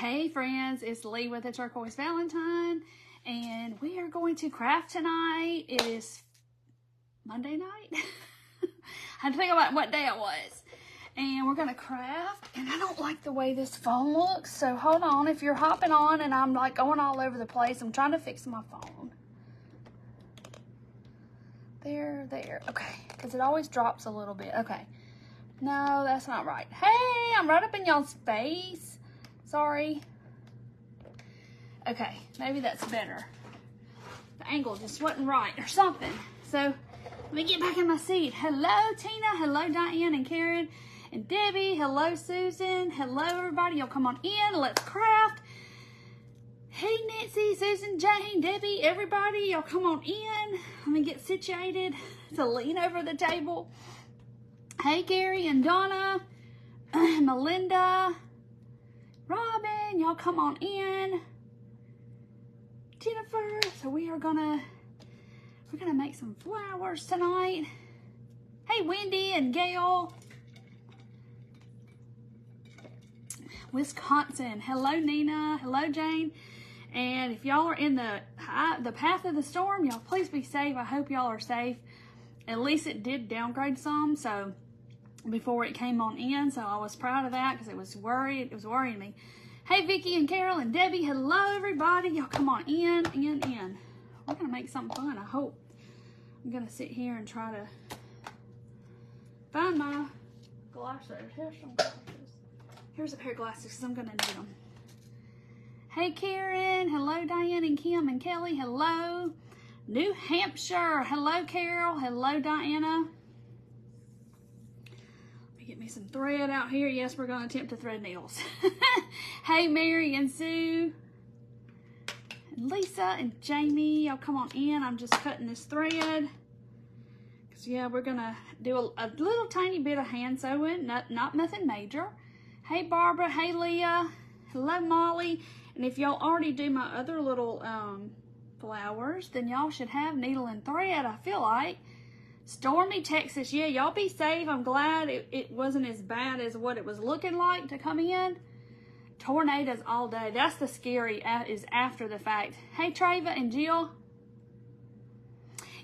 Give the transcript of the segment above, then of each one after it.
Hey friends, it's Lee with the Turquoise Valentine, and we are going to craft tonight. It is Monday night. I had to think about what day it was. And we're going to craft, and I don't like the way this phone looks, so hold on. If you're hopping on and I'm like going all over the place, I'm trying to fix my phone. There, okay, because it always drops a little bit. Okay, no, that's not right. Hey, I'm right up in y'all's face. Sorry. Okay, maybe that's better. The angle just wasn't right or something. So let me get back in my seat. Hello, Tina. Hello, Diane and Karen and Debbie. Hello, Susan. Hello, everybody. Y'all come on in. Let's craft. Hey, Nancy, Susan, Jane, Debbie, everybody. Y'all come on in. Let me get situated to lean over the table. Hey, Gary and Donna, Melinda, Robin, y'all come on in. Jennifer, so we're gonna make some flowers tonight. Hey, Wendy and Gail. Wisconsin, hello Nina, hello Jane. And if y'all are in the path of the storm, y'all please be safe. I hope y'all are safe. At least it did downgrade some, so before it came on in, so I was proud of that because it was worrying me. Hey, Vicky and Carol and Debbie, hello everybody. Y'all come on in. We're gonna make something fun, I hope. I'm gonna sit here and try to find my glasses. Here's some glasses. Here's a pair of glasses because I'm gonna need them. Hey, Karen. Hello, Diane and Kim and Kelly. Hello. New Hampshire. Hello, Carol. Hello, Diana. Get me some thread out here. Yes, we're going to attempt to thread needles. Hey, Mary and Sue. And Lisa and Jamie. Y'all come on in. I'm just cutting this thread. Because, yeah, we're going to do a little tiny bit of hand sewing. Not nothing major. Hey, Barbara. Hey, Leah. Hello, Molly. And if y'all already do my other little flowers, then y'all should have needle and thread, I feel like. Stormy, Texas. Yeah, y'all be safe. I'm glad it wasn't as bad as what it was looking like to come in. Tornadoes all day. That's the scary is after the fact. Hey, Treva and Jill.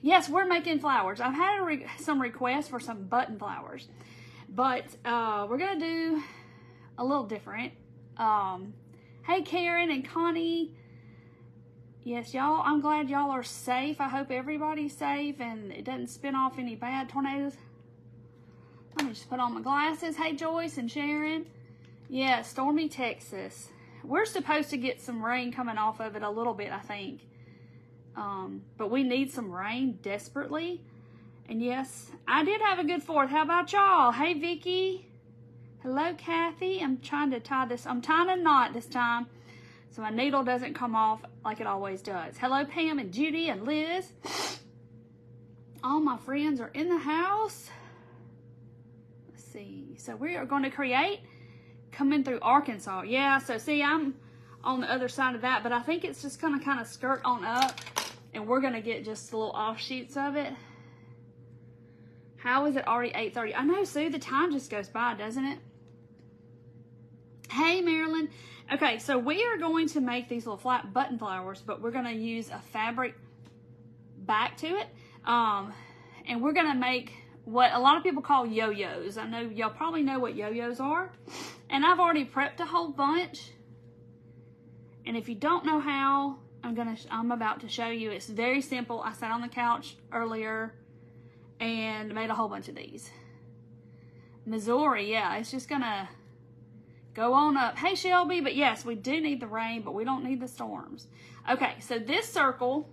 Yes, we're making flowers. I've had some requests for some button flowers. But we're going to do a little different. Hey, Karen and Connie. Yes, y'all, I'm glad y'all are safe. I hope everybody's safe and it doesn't spin off any bad tornadoes. Let me just put on my glasses. Hey, Joyce and Sharon. Yeah, Stormy, Texas. We're supposed to get some rain coming off of it a little bit, I think. But we need some rain desperately. And yes, I did have a good 4th. How about y'all? Hey, Vicky. Hello, Kathy. I'm trying to tie this. I'm tying a knot this time, so my needle doesn't come off like it always does. Hello, Pam and Judy and Liz. All my friends are in the house. Let's see. So we are going to create coming through Arkansas. Yeah, so see, I'm on the other side of that, but I think it's just going to kind of skirt on up, and we're going to get just little offshoots of it. How is it already 8:30? I know, Sue, the time just goes by, doesn't it? Hey, Marilyn. Okay, so we are going to make these little flat button flowers, but we're going to use a fabric back to it. And we're going to make what a lot of people call yo-yos. I know y'all probably know what yo-yos are. And I've already prepped a whole bunch. And if you don't know how, I'm about to show you. It's very simple. I sat on the couch earlier and made a whole bunch of these. Missouri, yeah, it's just going to go on up. Hey, Shelby, but yes, we do need the rain, but we don't need the storms. Okay, so this circle,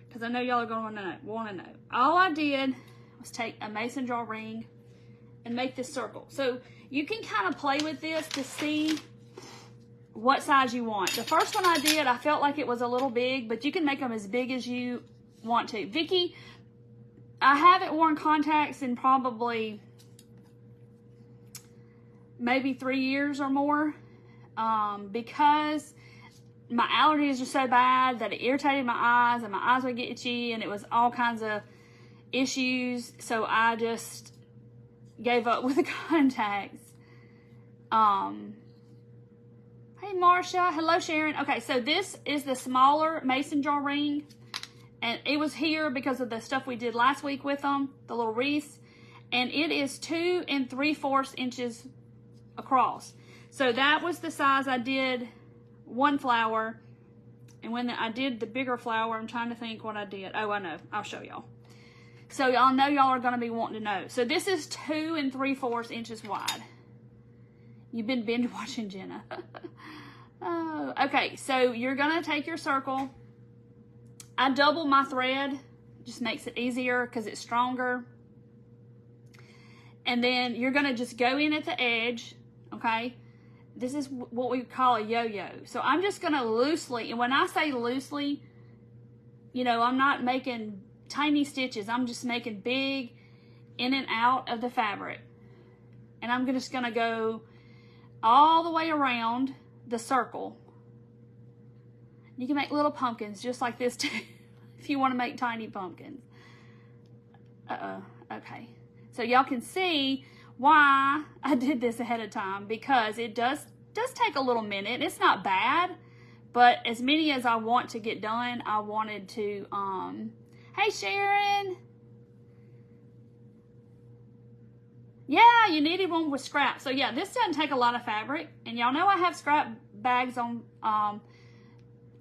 because I know y'all are going to want to know. All I did was take a mason jar ring and make this circle. So you can kind of play with this to see what size you want. The first one I did, I felt like it was a little big, but you can make them as big as you want to. Vicky, I haven't worn contacts in probably maybe 3 years or more, because my allergies are so bad that it irritated my eyes and my eyes would get itchy and it was all kinds of issues. So I just gave up with the contacts. Hey, Marcia. Hello, Sharon. Okay, so this is the smaller mason jar ring. And it was here because of the stuff we did last week with them, the little wreaths. And it is 2 3/4 inches across. So that was the size I did one flower. And when I did the bigger flower, I'm trying to think what I did. Oh, I know. I'll show y'all. So y'all know y'all are going to be wanting to know. So this is 2 3/4 inches wide. You've been binge watching Jenna. Oh, okay, so you're going to take your circle. I double my thread. Just makes it easier because it's stronger. And then you're going to just go in at the edge, okay? This is what we call a yo-yo. So I'm just going to loosely, and when I say loosely, you know, I'm not making tiny stitches. I'm just making big in and out of the fabric. And I'm just going to go all the way around the circle. You can make little pumpkins just like this too, if you want to make tiny pumpkins. Okay. So y'all can see why I did this ahead of time, because it does take a little minute. It's not bad, but as many as I want to get done, I wanted to, hey Sharon. Yeah, you needed one with scrap. So yeah, this doesn't take a lot of fabric. And y'all know I have scrap bags on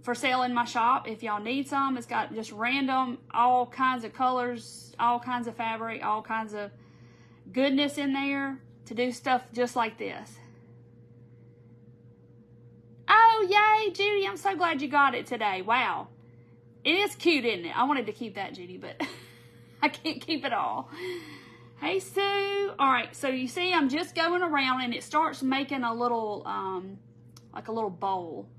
for sale in my shop. If y'all need some, it's got just random, all kinds of colors, all kinds of fabric, all kinds of goodness in there to do stuff just like this. Oh, yay, Judy, I'm so glad you got it today. Wow. It is cute, isn't it? I wanted to keep that, Judy, but I can't keep it all. Hey, Sue. All right, so you see I'm just going around and it starts making a little, like a little bowl.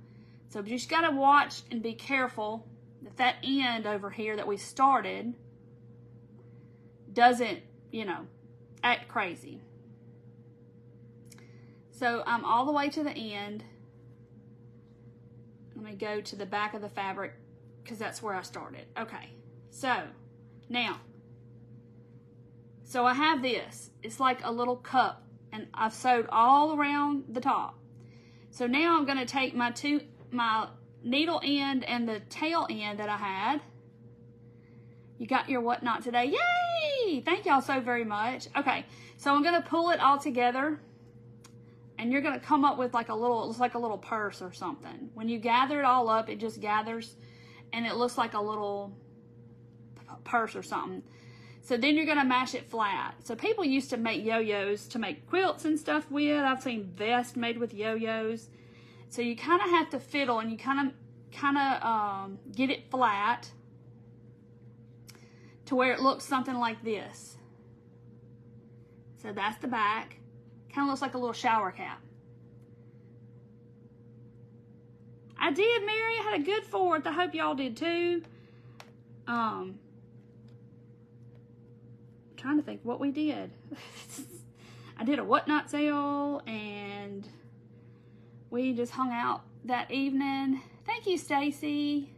So you just got to watch and be careful that that end over here that we started doesn't, you know, act crazy. So I'm all the way to the end. Let me go to the back of the fabric because that's where I started. Okay, so now, so I have this. It's like a little cup, and I've sewed all around the top. So now I'm going to take my needle end and the tail end that I had. You got your whatnot today. Yay! Thank y'all so very much. Okay, so I'm going to pull it all together, and you're going to come up with like a little, it's like a little purse or something. When you gather it all up, it just gathers, and it looks like a little purse or something. So then you're going to mash it flat. So people used to make yo-yos to make quilts and stuff with. I've seen vests made with yo-yos. So you kind of have to fiddle, and you kind of get it flat to where it looks something like this. So that's the back. Kind of looks like a little shower cap. I did, Mary. I had a good 4th. I hope y'all did too. Trying to think what we did. I did a whatnot sale, and we just hung out that evening. Thank you, Stacy.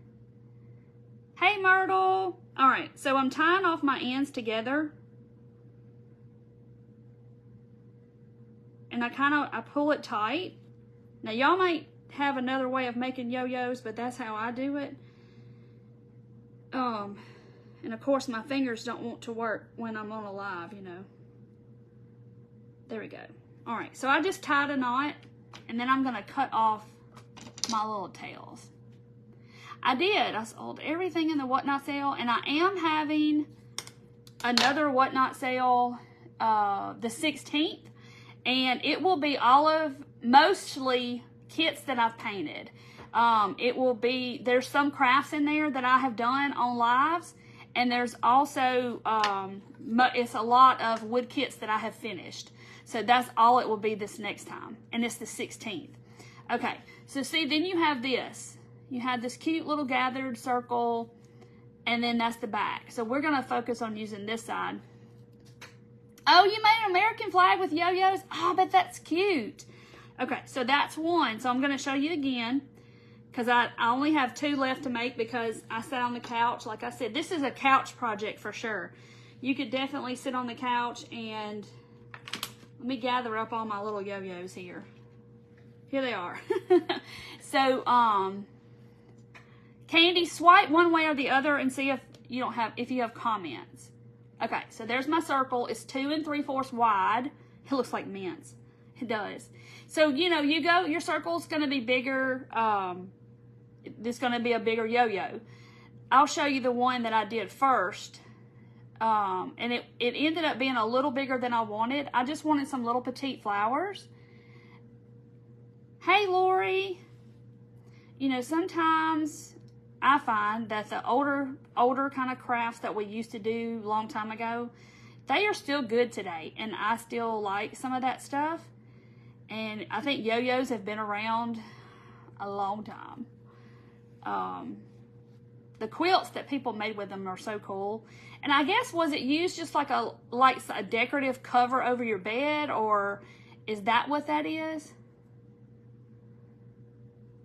Hey, Myrtle. All right, so I'm tying off my ends together, and I pull it tight. Now y'all might have another way of making yo-yos, but that's how I do it. And of course my fingers don't want to work when I'm on a live, you know. There we go. All right, so I just tied a knot, and then I'm gonna cut off my little tails. I sold everything in the whatnot sale, and I am having another whatnot sale the 16th, and it will be mostly kits that I've painted. It will be, there's some crafts in there that I have done on lives, and there's also, it's a lot of wood kits that I have finished. So that's all it will be this next time, and it's the 16th. Okay, so see, then you have this. You have this cute little gathered circle, and then that's the back. So we're gonna focus on using this side. Oh, you made an American flag with yo-yos? Oh, I bet that's cute. Okay, so that's one. So I'm gonna show you again, because I only have 2 left to make because I sat on the couch. Like I said, this is a couch project for sure. You could definitely sit on the couch and let me gather up all my little yo-yos here. here they are. So, Candy, swipe one way or the other and see if you have comments. Okay, so there's my circle. It's 2 3/4 wide. It looks like mints. It does. So, your circle's going to be bigger. This is going to be a bigger yo-yo. I'll show you the one that I did first. And it ended up being a little bigger than I wanted. I just wanted some little petite flowers. Hey, Lori. Sometimes I find that the older kind of crafts that we used to do a long time ago, they are still good today. And I still like some of that stuff. And I think yo-yos have been around a long time. The quilts that people made with them are so cool. And I guess, was it used just like a decorative cover over your bed, or is that what that is?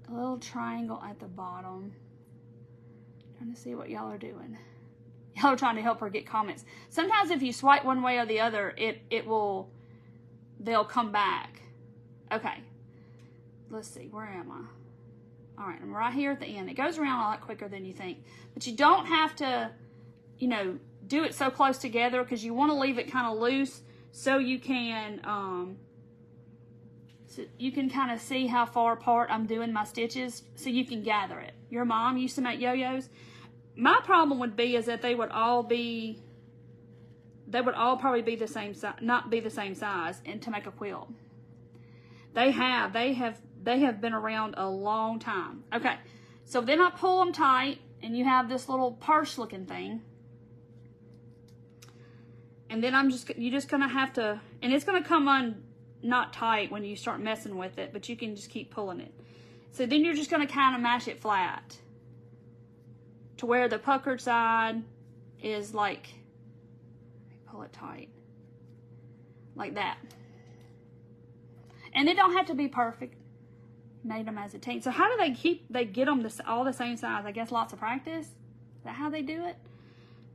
A little triangle at the bottom. Trying to see what y'all are doing. Y'all are trying to help her get comments. Sometimes if you swipe one way or the other, they'll come back. Okay. Let's see, where am I? All right, I'm right here at the end. It goes around a lot quicker than you think. But you don't have to, do it so close together, because you want to leave it kind of loose so you can kind of see how far apart I'm doing my stitches, so you can gather it. Your mom used to make yo-yos. My problem would be is that they would all probably be the same size, not be the same size, and to make a quilt. They have been around a long time. Okay, so then I pull them tight, and you have this little purse looking thing. And then you're just gonna have to, and it's gonna come on not tight when you start messing with it, but you can just keep pulling it. So then you're just gonna kind of mash it flat to where the puckered side is like, let me pull it tight, like that. And they don't have to be perfect. Made them as a team. So how do they get them all the same size? I guess lots of practice. Is that how they do it?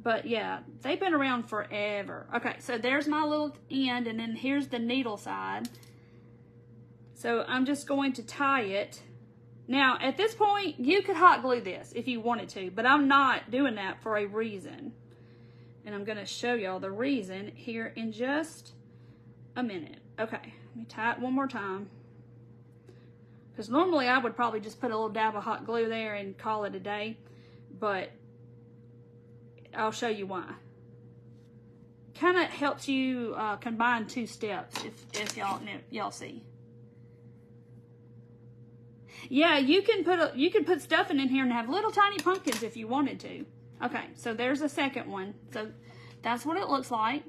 But yeah, they've been around forever. Okay, so there's my little end, and then here's the needle side. So I'm just going to tie it. Now, at this point, you could hot glue this if you wanted to, but I'm not doing that for a reason. And I'm gonna show y'all the reason here in just a minute. Okay, let me tie it one more time. Because normally I would probably just put a little dab of hot glue there and call it a day, but I'll show you why. Kind of helps you combine two steps, if y'all see. Yeah, you can put stuffing in here and have little tiny pumpkins if you wanted to. Okay, so there's a second one. So that's what it looks like.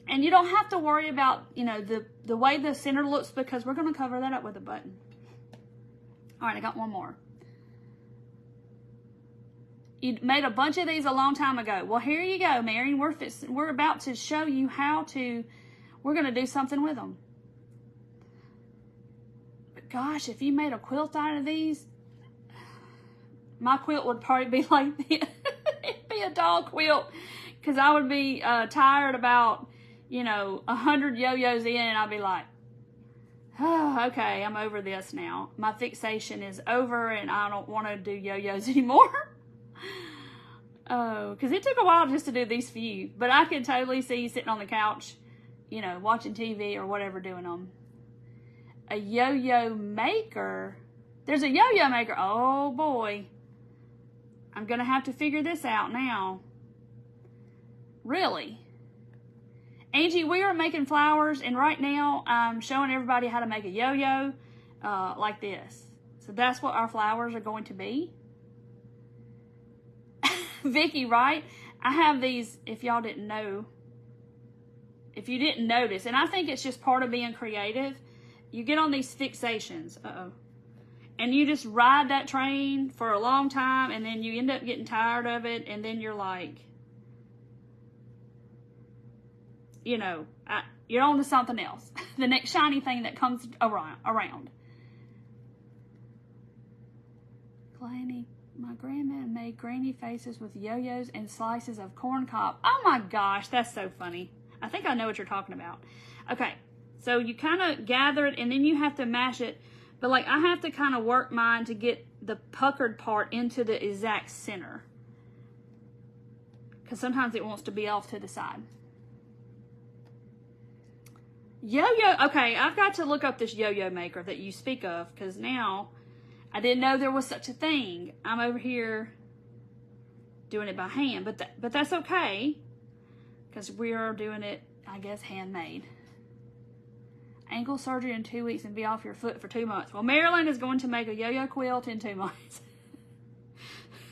And you don't have to worry about, the way the center looks, because we're going to cover that up with a button. All right, I got one more. You made a bunch of these a long time ago. Well, here you go, Marion. We're about to show you we're going to do something with them. But gosh, if you made a quilt out of these, my quilt would probably be like this. It'd be a doll quilt, because I would be tired about, 100 yo-yos in, and I'd be like, oh, okay, I'm over this now. My fixation is over, and I don't want to do yo-yos anymore. Oh, because it took a while just to do these few. But I could totally see you sitting on the couch, watching TV or whatever, doing them. A yo-yo maker. There's a yo-yo maker. Oh, boy. I'm going to have to figure this out now. Really? Angie, we are making flowers, and right now I'm showing everybody how to make a yo-yo like this. So that's what our flowers are going to be. Vicky, right? I have these, if y'all didn't know, if you didn't notice, and I think it's just part of being creative, you get on these fixations, and you just ride that train for a long time, and then you end up getting tired of it, and then you're like, you're on to something else. The next shiny thing that comes around. Granny, my grandma made granny faces with yo-yos and slices of corn cob. Oh my gosh, that's so funny. I think I know what you're talking about. Okay, so you kind of gather it, and then you have to mash it But like I have to kind of work mine to get the puckered part into the exact center. Because sometimes it wants to be off to the side. Yo-yo, okay, I've got to look up this yo-yo maker that you speak of, because now I didn't know there was such a thing. I'm over here doing it by hand, but that's okay, because we are doing it, I guess, handmade. Ankle surgery in 2 weeks and be off your foot for 2 months. Well, Marilyn is going to make a yo-yo quilt in 2 months.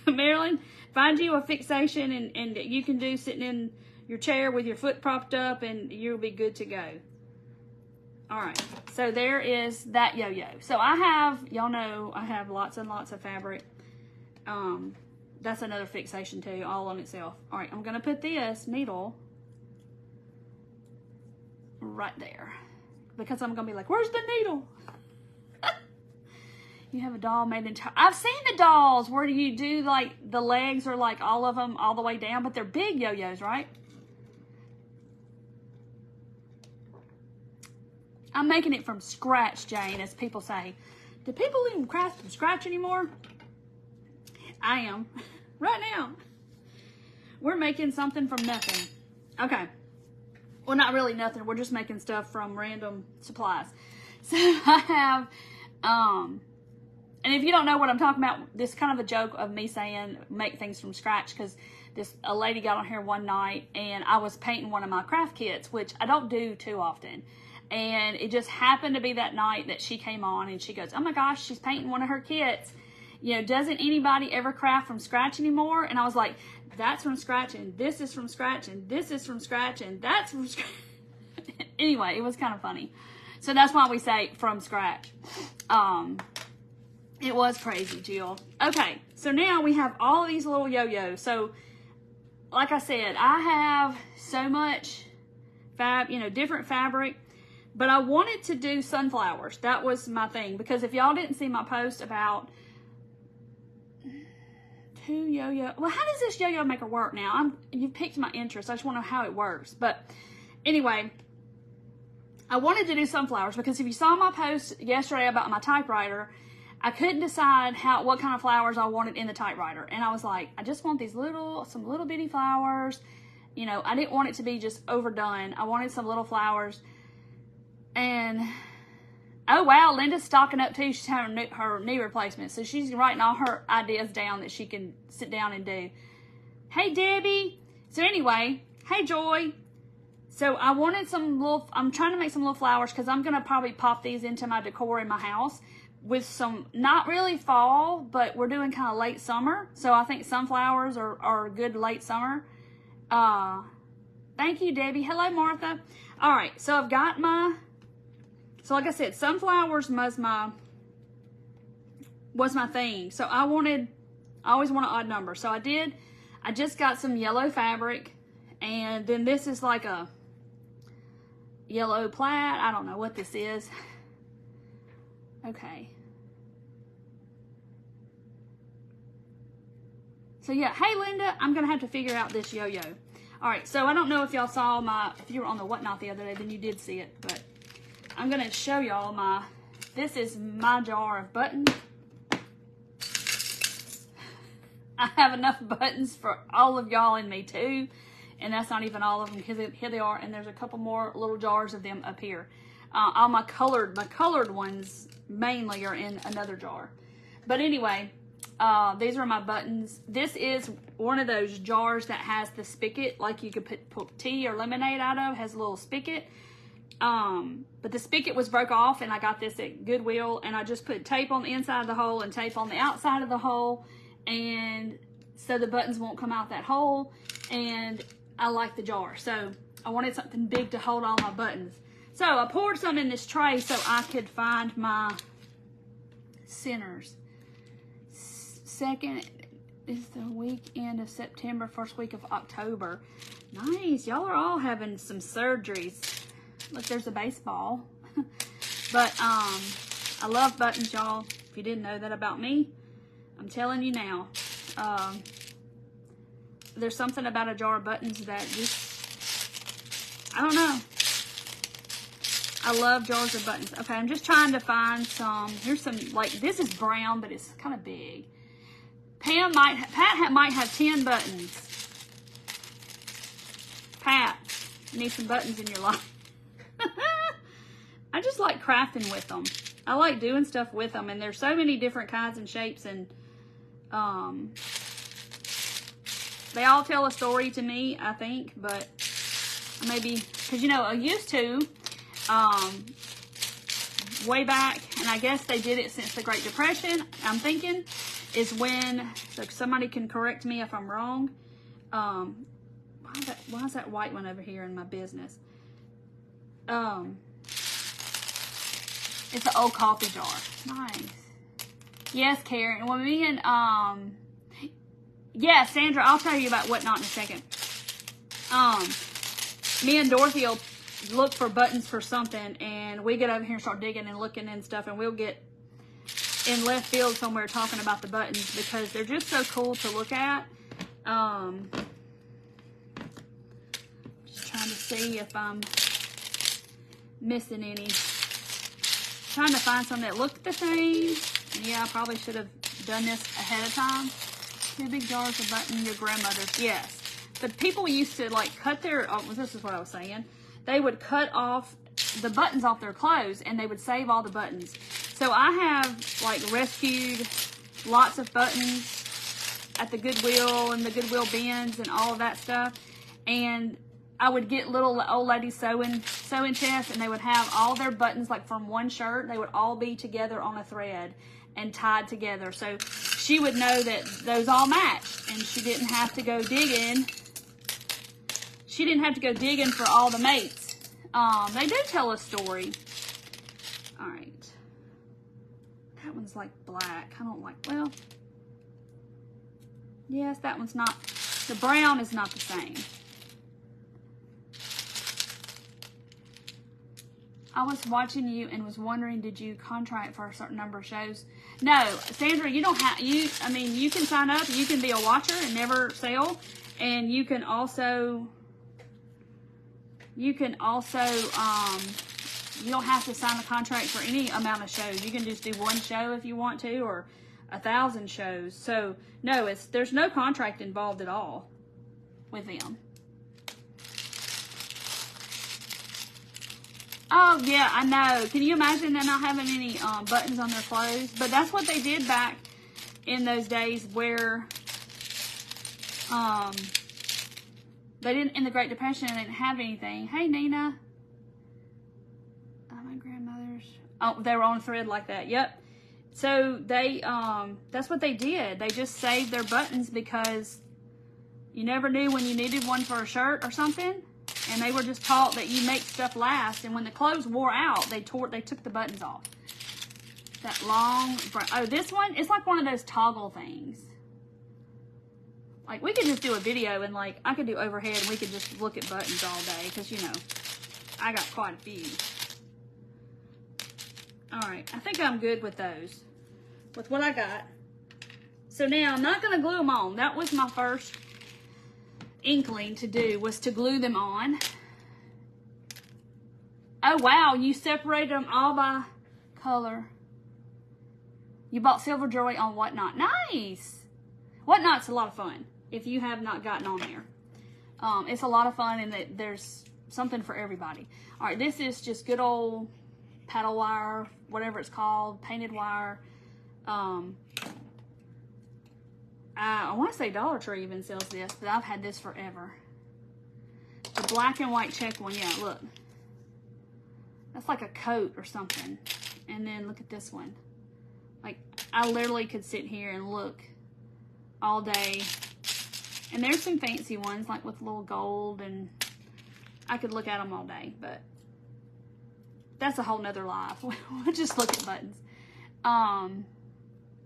Marilyn, find you a fixation and you can do sitting in your chair with your foot propped up, and you'll be good to go. All right, so there is that yo-yo. So I have, y'all know, I have lots and lots of fabric. That's another fixation too, all on itself. All right, I'm gonna put this needle right there because I'm gonna be like, where's the needle? You have a doll made in China. I've seen the dolls where you do like the legs are like all of them all the way down, but they're big yo-yos, right? I'm making it from scratch, Jane, as people say. Do people even craft from scratch anymore? I am. Right now. We're making something from nothing. Okay. Well, not really nothing. We're just making stuff from random supplies. So I have, and if you don't know what I'm talking about, this is kind of a joke of me saying make things from scratch, because a lady got on here one night and I was painting one of my craft kits, which I don't do too often. And it just happened to be that night that she came on and she goes, oh my gosh, she's painting one of her kits. You know, doesn't anybody ever craft from scratch anymore? And I was like, that's from scratch, and this is from scratch, and this is from scratch, and that's from scratch. Anyway, it was kind of funny. So that's why we say from scratch. It was crazy, Jill. Okay, so now we have all these little yo-yos. So, like I said, I have so much different fabric. But I wanted to do sunflowers. That was my thing. Because if y'all didn't see my post about 2 yo-yo. Well, how does this yo-yo maker work now? You've piqued my interest. I just want to know how it works. But anyway, I wanted to do sunflowers because if you saw my post yesterday about my typewriter, I couldn't decide what kind of flowers I wanted in the typewriter. And I was like, I just want some little bitty flowers. You know, I didn't want it to be just overdone. I wanted some little flowers. And, oh wow, Linda's stocking up too. She's having her knee replacement. So she's writing all her ideas down that she can sit down and do. Hey, Debbie. So anyway, hey, Joy. So I wanted I'm trying to make some little flowers because I'm going to probably pop these into my decor in my house with some, not really fall, but we're doing kind of late summer. So I think sunflowers are good late summer. Thank you, Debbie. Hello, Martha. All right, so I've got so like I said, sunflowers was my thing. So I always want an odd number. So I just got some yellow fabric, and then this is like a yellow plaid. I don't know what this is. Okay. So yeah, hey Linda, I'm gonna have to figure out this yo-yo. All right, so I don't know if y'all saw if you were on the Whatnot the other day, then you did see it, but I'm gonna show y'all this is my jar of buttons. I have enough buttons for all of y'all and me too, and that's not even all of them, because here they are, and there's a couple more little jars of them up here. All my colored ones mainly are in another jar. But anyway, these are my buttons. This is one of those jars that has the spigot, like you could put tea or lemonade out of, has a little spigot. But the spigot was broke off, and I got this at Goodwill, and I just put tape on the inside of the hole and tape on the outside of the hole, and so the buttons won't come out that hole, and I like the jar. So I wanted something big to hold all my buttons. So I poured some in this tray so I could find my centers. Second is the weekend of September, first week of October. Nice. Y'all are all having some surgeries. Look, there's a baseball. But I love buttons, y'all. If you didn't know that about me, I'm telling you now. There's something about a jar of buttons that just, I don't know. I love jars of buttons. Okay, I'm just trying to find some. Here's some, like, this is brown, but it's kind of big. Pat might have 10 buttons. Pat, you need some buttons in your life. I just like crafting with them. I like doing stuff with them, and there's so many different kinds and shapes, and they all tell a story to me, I think, but maybe, because, you know, I used to, way back, and I guess they did it since the Great Depression, I'm thinking, is when, so somebody can correct me if I'm wrong, why is that white one over here in my business? It's an old coffee jar. Nice. Yes, Karen. Well, me and, yeah, Sandra, I'll tell you about Whatnot in a second. Me and Dorothy will look for buttons for something, and we get over here and start digging and looking and stuff, and we'll get in left field somewhere talking about the buttons because they're just so cool to look at. Just trying to see if I'm missing any. Trying to find some that look the same. Yeah, I probably should have done this ahead of time. 2 big jars of buttons, your grandmother's. Yes. But people used to, like, cut their, oh, this is what I was saying. They would cut off the buttons off their clothes, and they would save all the buttons. So I have, like, rescued lots of buttons at the Goodwill and the Goodwill bins and all of that stuff. And I would get little old ladies sewing chests, and they would have all their buttons, like from one shirt. They would all be together on a thread and tied together. So she would know that those all matched, and she didn't have to go digging. She didn't have to go digging for all the mates. They do tell a story. All right. That one's like black. I don't like, well, yes, that one's not, the brown is not the same. I was watching you and was wondering, did you contract for a certain number of shows? No, Sandra, you don't have, I mean, you can sign up, you can be a watcher and never sell, and you can also, you don't have to sign a contract for any amount of shows. You can just do one show if you want to, or 1,000 shows. So, no, there's no contract involved at all with them. Oh, yeah, I know. Can you imagine them not having any buttons on their clothes? But that's what they did back in those days where they didn't, in the Great Depression, they didn't have anything. Hey, Nina. Oh, my grandmother's. Oh, they were on a thread like that. Yep. So they, that's what they did. They just saved their buttons because you never knew when you needed one for a shirt or something. And they were just taught that you make stuff last. And when the clothes wore out, they took the buttons off. That long, oh, this one, it's like one of those toggle things. Like, we could just do a video and, like, I could do overhead and we could just look at buttons all day. Because, you know, I got quite a few. Alright, I think I'm good with those. With what I got. So now, I'm not going to glue them on. That was my first inkling to do, was to glue them on. Oh wow, you separated them all by color. You bought Silver Joy on Whatnot. Nice! Whatnot's a lot of fun if you have not gotten on there. It's a lot of fun, and there's something for everybody. Alright, this is just good old paddle wire, whatever it's called, painted wire. I want to say Dollar Tree even sells this, but I've had this forever. The black and white check one, yeah, look. That's like a coat or something. And then look at this one. Like, I literally could sit here and look all day. And there's some fancy ones, like with little gold, and I could look at them all day, but that's a whole nother life. We'll just look at buttons.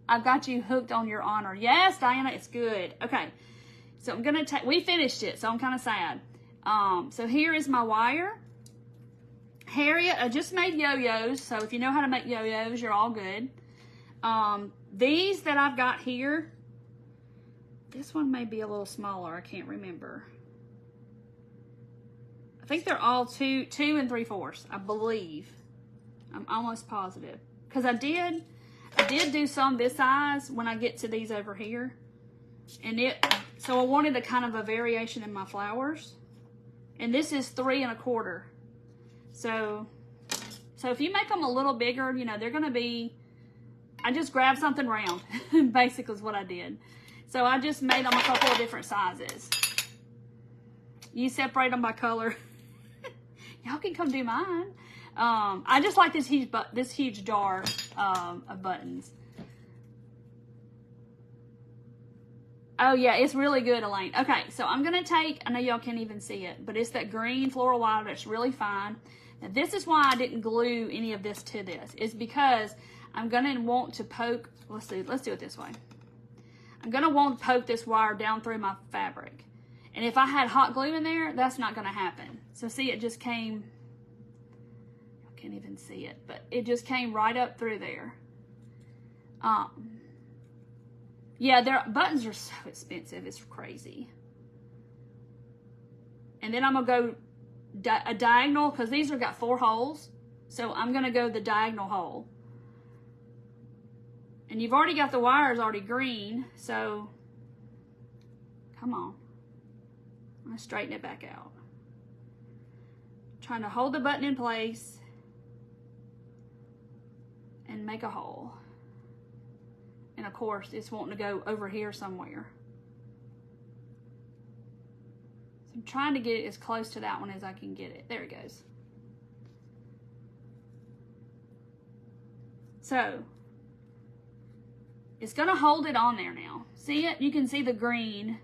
I've got you hooked on Your Honor. Yes, Diana, it's good. Okay, so I'm going to take, we finished it, so I'm kind of sad. So here is my wire. Harriet, I just made yo-yos, so if you know how to make yo-yos, you're all good. These that I've got here, this one may be a little smaller, I can't remember. I think they're all 2 3/4, I believe. I'm almost positive. Because I did do some this size when I get to these over here. And so I wanted a kind of a variation in my flowers. And this is 3 1/4. So if you make them a little bigger, you know, they're going to be, I just grabbed something round, basically is what I did. So I just made them a couple of different sizes. You separate them by color. Y'all can come do mine. I just like this huge jar of buttons. Oh yeah, it's really good, Elaine. Okay, so I'm gonna take, I know y'all can't even see it, but it's that green floral wild that's really fine. Now this is why I didn't glue any of this to this. It's because I'm gonna want to poke, let's do it this way. I'm gonna want to poke this wire down through my fabric. And if I had hot glue in there, that's not gonna happen. So see, it just came, I can't even see it, but it just came right up through there. Yeah, their buttons are so expensive, it's crazy. And then I'm gonna go a diagonal, because these have got 4 holes. So I'm gonna go the diagonal hole. And you've already got the wires already green, so come on. I'm gonna straighten it back out. Trying to hold the button in place and make a hole. And of course, it's wanting to go over here somewhere. So I'm trying to get it as close to that one as I can get it. There it goes. So, it's gonna hold it on there now. See it? You can see the green.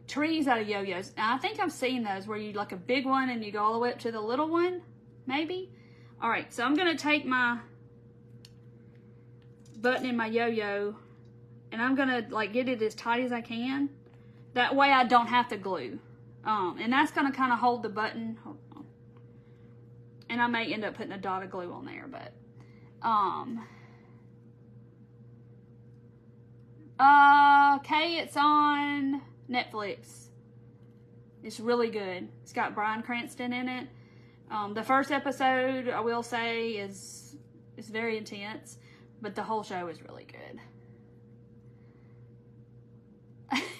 Trees out of yo-yos. Now, I think I've seen those where you like a big one and you go all the way up to the little one, maybe. All right, so I'm gonna take my button in my yo-yo and I'm gonna like get it as tight as I can. That way I don't have to glue. And that's gonna kind of hold the button. Hold on. And I may end up putting a dot of glue on there, but okay, it's on Netflix. It's really good. It's got Bryan Cranston in it. The first episode, I will say, is very intense, but the whole show is really good.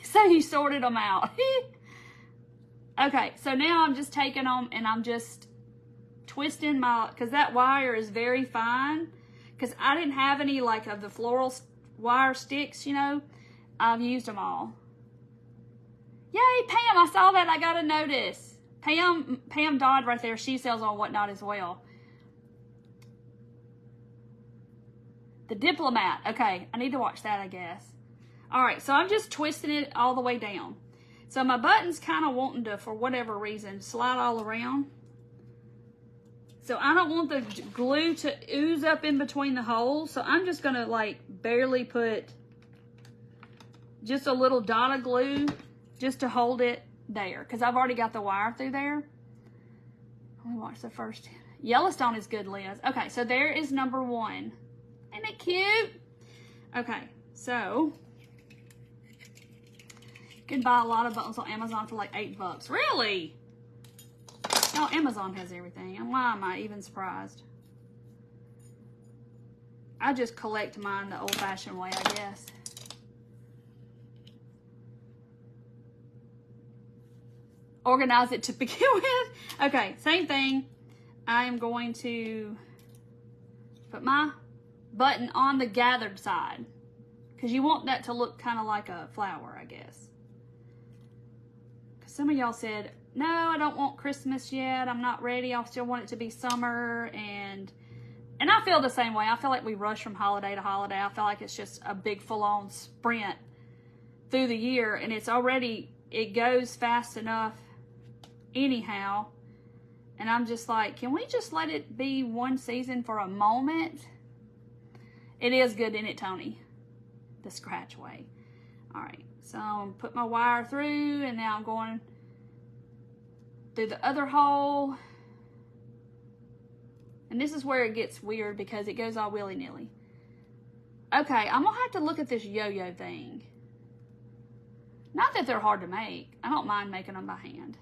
So you sorted them out. Okay, so now I'm just taking them and I'm just twisting my, because that wire is very fine, because I didn't have any like of the floral wire sticks, you know. I've used them all. Yay, Pam, I saw that. I got a notice. Pam Dodd right there, she sells on Whatnot as well. The Diplomat. Okay, I need to watch that, I guess. All right, so I'm just twisting it all the way down. So my button's kind of wanting to, for whatever reason, slide all around. So I don't want the glue to ooze up in between the holes. So I'm just going to like barely put just a little dot of glue just to hold it there. Because I've already got the wire through there. Let me watch the first. Yellowstone is good, Liz. Okay, so there is number 1. Ain't it cute? Okay, so you can buy a lot of buttons on Amazon for like $8. Really? No, Amazon has everything. And why am I even surprised? I just collect mine the old-fashioned way, I guess. Organize it to begin with. Okay, same thing. I am going to put my button on the gathered side, because you want that to look kind of like a flower, I guess. Because some of y'all said, no, I don't want Christmas yet. I'm not ready. I still want it to be summer. And I feel the same way. I feel like we rush from holiday to holiday. I feel like it's just a big full-on sprint through the year. And it's already, it goes fast enough anyhow. And I'm just like, can we just let it be one season for a moment? It is good, isn't it, Tony? The scratch way. All right, so I'm going to put my wire through, and now I'm going through the other hole. And this is where it gets weird because it goes all willy-nilly. Okay, I'm going to have to look at this yo-yo thing. Not that they're hard to make. I don't mind making them by hand.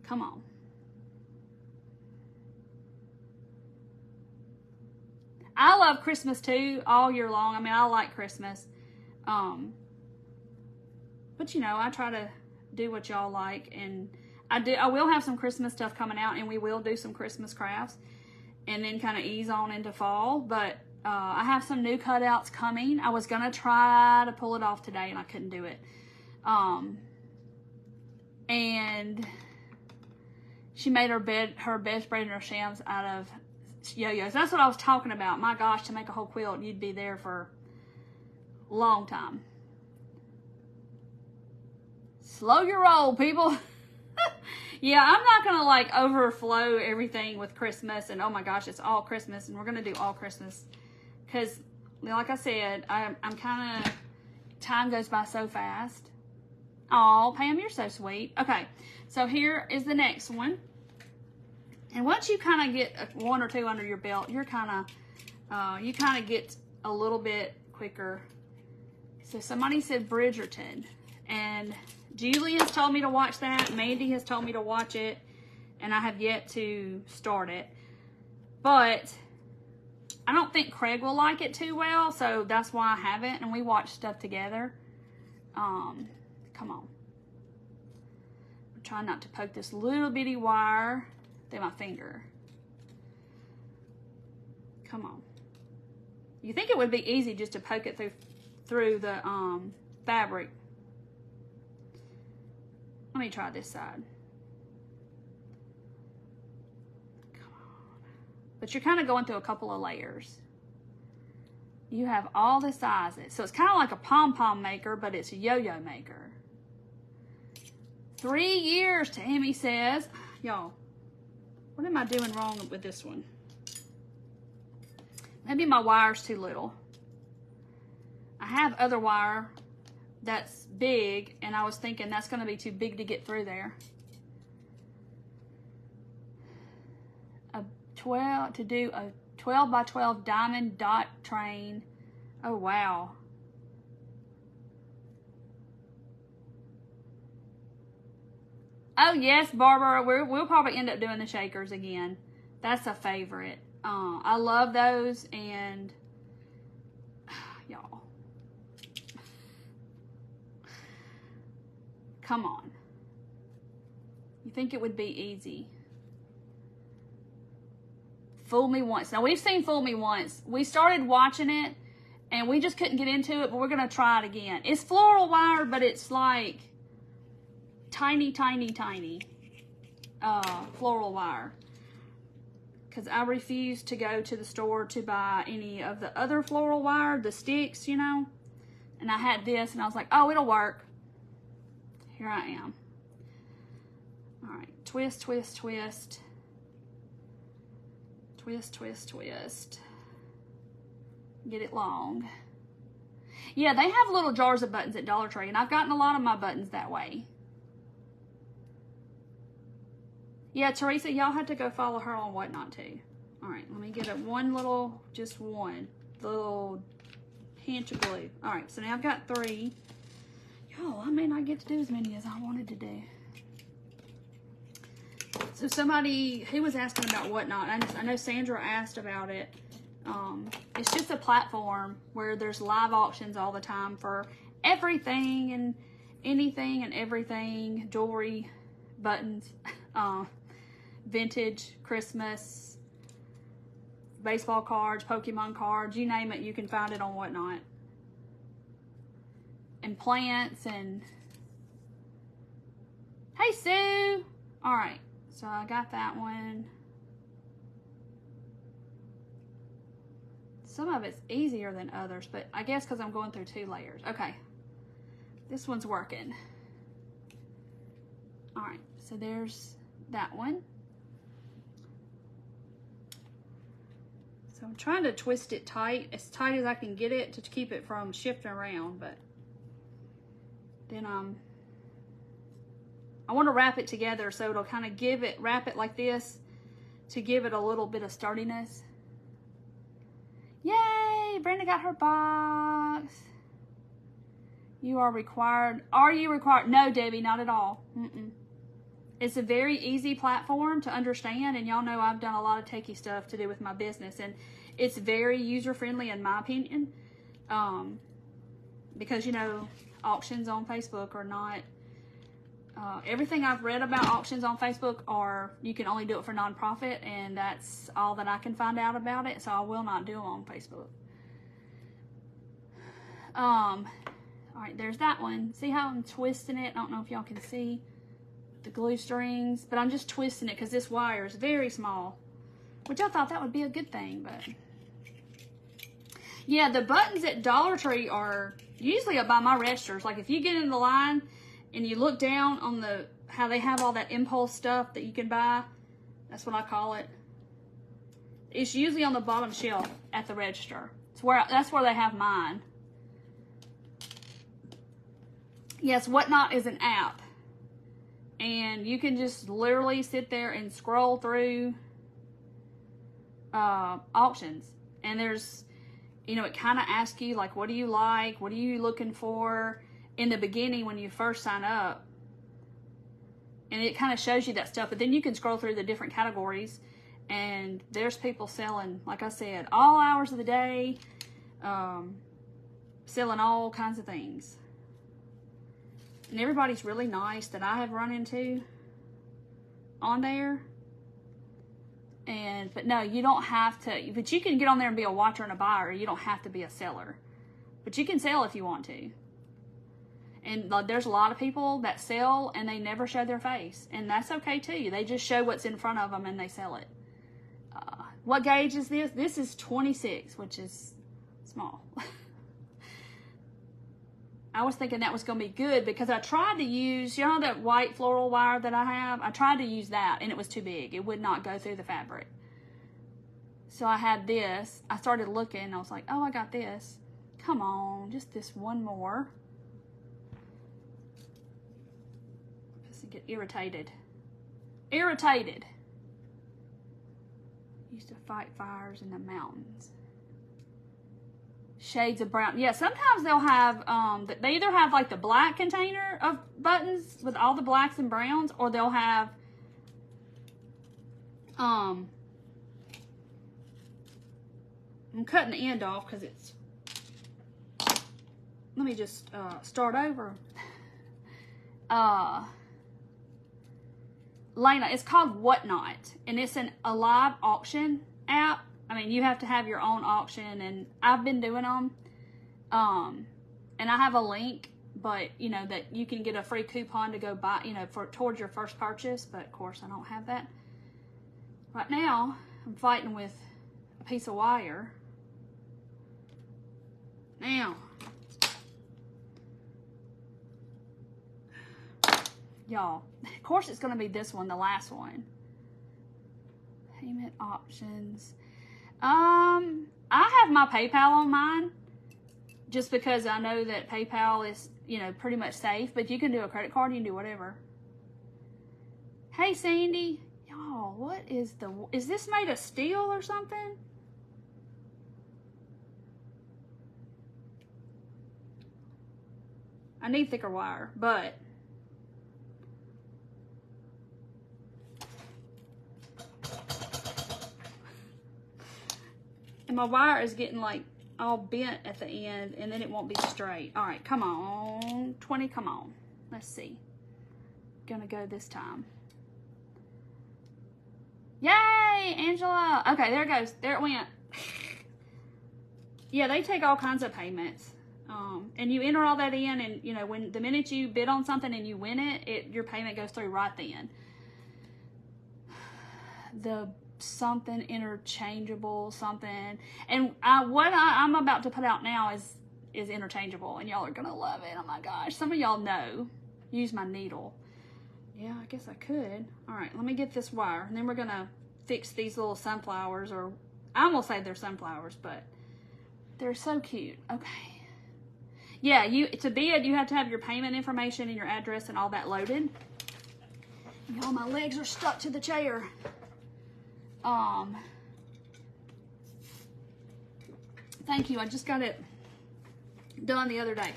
Come on. I love Christmas too, all year long. I mean, I like Christmas. But you know, I try to do what y'all like, and I will have some Christmas stuff coming out, and we will do some Christmas crafts, and then kind of ease on into fall. But I have some new cutouts coming. I was gonna try to pull it off today, and I couldn't do it. And she made her bedspread and her shams out of yo-yos. That's what I was talking about. My gosh, to make a whole quilt, you'd be there for a long time. Slow your roll, people. Yeah, I'm not gonna like overflow everything with Christmas and oh my gosh, it's all Christmas and we're gonna do all Christmas, because like I said, I'm kind of, time goes by so fast. Oh, Pam, you're so sweet. Okay, so here is the next one. And once you kind of get one or two under your belt, you're kind of, you kind of get a little bit quicker. So somebody said Bridgerton, and Julie has told me to watch that. Mandy has told me to watch it, and I have yet to start it. But I don't think Craig will like it too well, so that's why I haven't. And we watch stuff together. Come on. I'm trying not to poke this little bitty wire through my finger. Come on. You think it would be easy just to poke it through the fabric. Let me try this side. Come on. But you're kind of going through a couple of layers. You have all the sizes. So it's kind of like a pom-pom maker, but it's a yo-yo maker. 3 years, Tammy says. Y'all, what am I doing wrong with this one? Maybe my wire's too little. I have other wire that's big, and I was thinking that's going to be too big to get through there. To do a 12 by 12 diamond dot train. Oh, wow. Oh, yes, Barbara. We'll probably end up doing the shakers again. That's a favorite. I love those, and y'all. Come on. You think it would be easy? Fool Me Once. Now, we've seen Fool Me Once. We started watching it, and we just couldn't get into it, but we're going to try it again. It's floral wire, but it's like tiny, tiny, tiny floral wire. Because I refuse to go to the store to buy any of the other floral wire, the sticks, you know. And I had this, and I was like, oh, it'll work. Here I am. All right, twist, twist, twist. Twist, twist, twist. Get it long. Yeah, they have little jars of buttons at Dollar Tree, and I've gotten a lot of my buttons that way. Yeah, Teresa, y'all have to go follow her on Whatnot too. All right, let me get just one little pinch of glue. All right, so now I've got 3. Y'all, I may not get to do as many as I wanted to do. So somebody who was asking about Whatnot, I know Sandra asked about it. It's just a platform where there's live auctions all the time for everything and anything and everything, jewelry, buttons, vintage, Christmas, baseball cards, Pokemon cards, you name it, you can find it on Whatnot. And plants and... Hey, Sue! All right. So I got that one. Some of it's easier than others, but I guess because I'm going through 2 layers. Okay. This one's working. All right. So there's that one. So I'm trying to twist it tight as I can get it to keep it from shifting around, but then I want to wrap it together so it'll kind of wrap it like this to give it a little bit of sturdiness. Yay! Brenda got her box. You are required. Are you required? No, Debbie, not at all. It's a very easy platform to understand, and y'all know I've done a lot of techie stuff to do with my business, and it's very user-friendly in my opinion, because, you know, auctions on Facebook are not, everything I've read about auctions on Facebook are, you can only do it for nonprofit, and that's all that I can find out about it, so I will not do them on Facebook. All right, there's that one. See how I'm twisting it? I don't know if y'all can see the glue strings, but I'm just twisting it because this wire is very small, which I thought that would be a good thing, but yeah, the buttons at Dollar Tree are usually up by my registers. Like if you get in the line and you look down on the, how they have all that impulse stuff that you can buy, that's what I call it. It's usually on the bottom shelf at the register. That's where they have mine. Yes, Whatnot is an app. And you can just literally sit there and scroll through auctions. And there's, you know, it kind of asks you, like, what do you like? What are you looking for in the beginning when you first sign up? And it kind of shows you that stuff. But then you can scroll through the different categories. And there's people selling, like I said, all hours of the day, selling all kinds of things. And everybody's really nice that I have run into on there. But no, you don't have to, but you can get on there and be a watcher and a buyer. You don't have to be a seller, but you can sell if you want to. And there's a lot of people that sell and they never show their face, and that's okay too. They just show what's in front of them and they sell it. What gauge is this? This is 26, which is small. I was thinking that was going to be good because I tried to use, you know, that white floral wire that I have? I tried to use that and it was too big. It would not go through the fabric. So I had this. I started looking and I was like, oh, I got this. Come on, just this one more. Just get irritated. Irritated. Used to fight fires in the mountains. Shades of brown. Yeah, sometimes they'll have, they either have like the black container of buttons with all the blacks and browns, or they'll have, I'm cutting the end off because it's, let me just start over. Lena, it's called Whatnot, and it's a live auction app. I mean, you have to have your own auction, and I've been doing them. And I have a link, but, you know, that you can get a free coupon to go buy, you know, towards your first purchase. But, of course, I don't have that. Right now, I'm fighting with a piece of wire. Now, y'all, of course it's going to be this one, the last one. Payment options. I have my PayPal on mine just because I know that PayPal is, you know, pretty much safe, but you can do a credit card, you can do whatever. Hey, Sandy. Y'all, what is is this made of steel or something? I need thicker wire, but and my wire is getting like all bent at the end, and then it won't be straight. All right, come on. 20, come on. Let's see. Gonna go this time. Yay, Angela. Okay, there it goes. There it went. Yeah, they take all kinds of payments. And you enter all that in, and, you know, when the minute you bid on something and you win it, your payment goes through right then. The something interchangeable something, and what I'm about to put out now is interchangeable, and y'all are gonna love it. Oh my gosh, some of y'all know. Use my needle. Yeah, I guess I could. All right, let me get this wire, and then we're gonna fix these little sunflowers, or I almost say they're sunflowers, but they're so cute. Okay. Yeah, to bid, you have to have your payment information and your address and all that loaded. Y'all, my legs are stuck to the chair. Thank you. I just got it done the other day.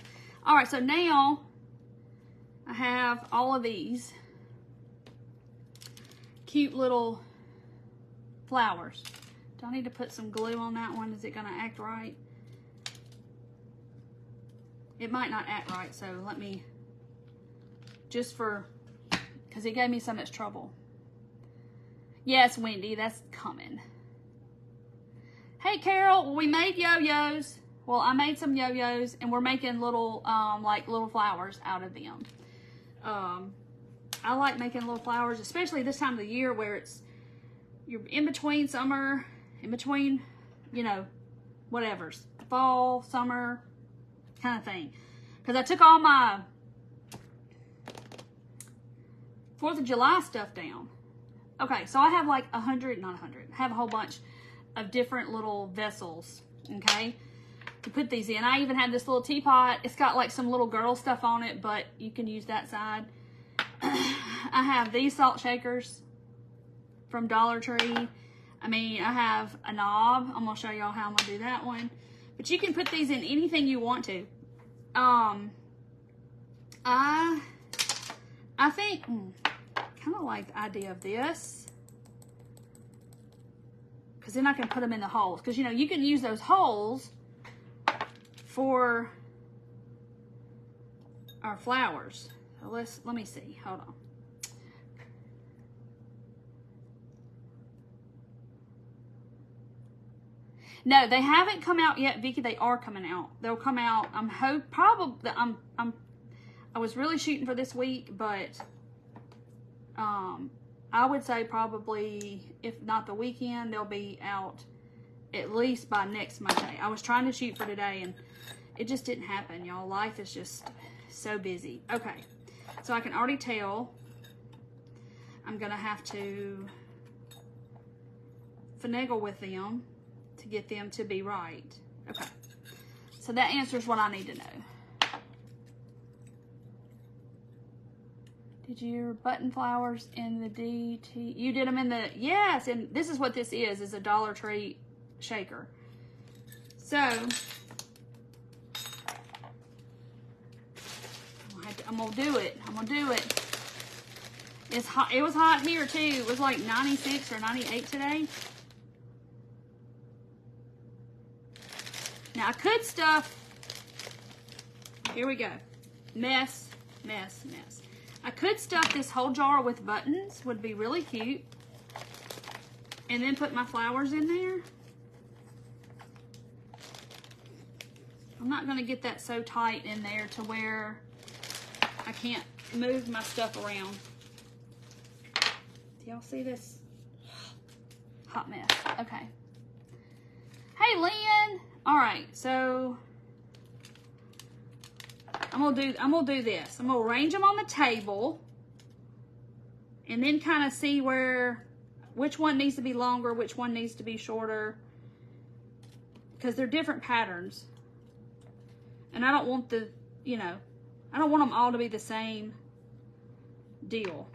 All right, so now I have all of these cute little flowers. Do I need to put some glue on that one? Is it gonna act right? It might not act right, so let me, just for, because it gave me so much trouble. Yes, Wendy, that's coming. Hey, Carol, we made yo-yos. Well, I made some yo-yos, and we're making little, like little flowers out of them. I like making little flowers, especially this time of the year where you're in between summer, in between, you know, whatever's, fall, summer, kind of thing. Because I took all my 4th of July stuff down. Okay, so I have like I have a whole bunch of different little vessels, okay, to put these in. I even have this little teapot. It's got like some little girl stuff on it, but you can use that side. I have these salt shakers from Dollar Tree. I mean, I have a knob. I'm gonna show y'all how I'm gonna do that one. But you can put these in anything you want to. I think kind of like the idea of this, because then I can put them in the holes. Because you know you can use those holes for our flowers. So let me see. Hold on. No, they haven't come out yet, Vicki. They are coming out. They'll come out. I was really shooting for this week, but I would say probably, if not the weekend, they'll be out at least by next Monday. I was trying to shoot for today, and it just didn't happen, y'all. Life is just so busy. Okay, so I can already tell I'm gonna have to finagle with them to get them to be right. Okay, so that answers what I need to know. Did your button flowers in the DT? You did them in the, yes, and this is what this is a Dollar Tree shaker. So, I'm gonna do it. I'm gonna do it. It's hot. It was hot here too. It was like 96 or 98 today. Now I could stuff, here we go, mess. I could stuff this whole jar with buttons, would be really cute, and then put my flowers in there. I'm not gonna get that so tight in there to where I can't move my stuff around. Do y'all see this? Hot mess, okay. Hey, Lynn. All right, so I'm gonna do this. I'm gonna arrange them on the table and then kind of see which one needs to be longer, which one needs to be shorter, because they're different patterns. And I don't want I don't want them all to be the same deal.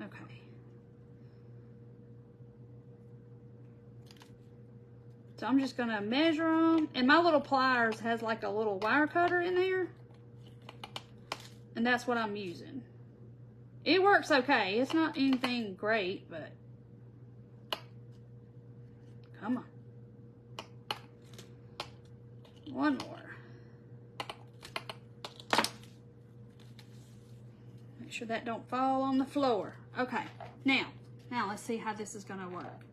Okay. So I'm just gonna measure them, and my little pliers has like a little wire cutter in there, and that's what I'm using. It works okay. It's not anything great, but come on. One more. Make sure that don't fall on the floor. Okay, now let's see how this is gonna work.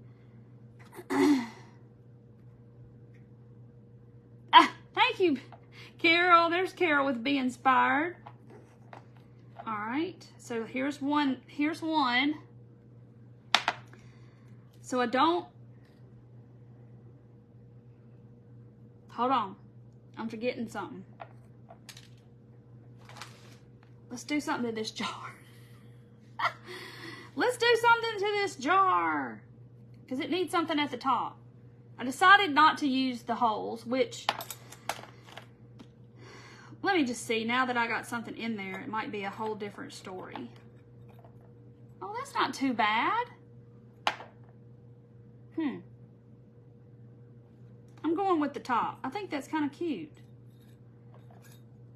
Thank you, Carol. There's Carol with Be Inspired. All right, so here's one. So I don't, hold on, I'm forgetting something. Let's do something to this jar. Let's do something to this jar, because it needs something at the top. I decided not to use the holes, which, let me just see, now that I got something in there, it might be a whole different story. Oh, that's not too bad. I'm going going with the top. I think that's kind of cute.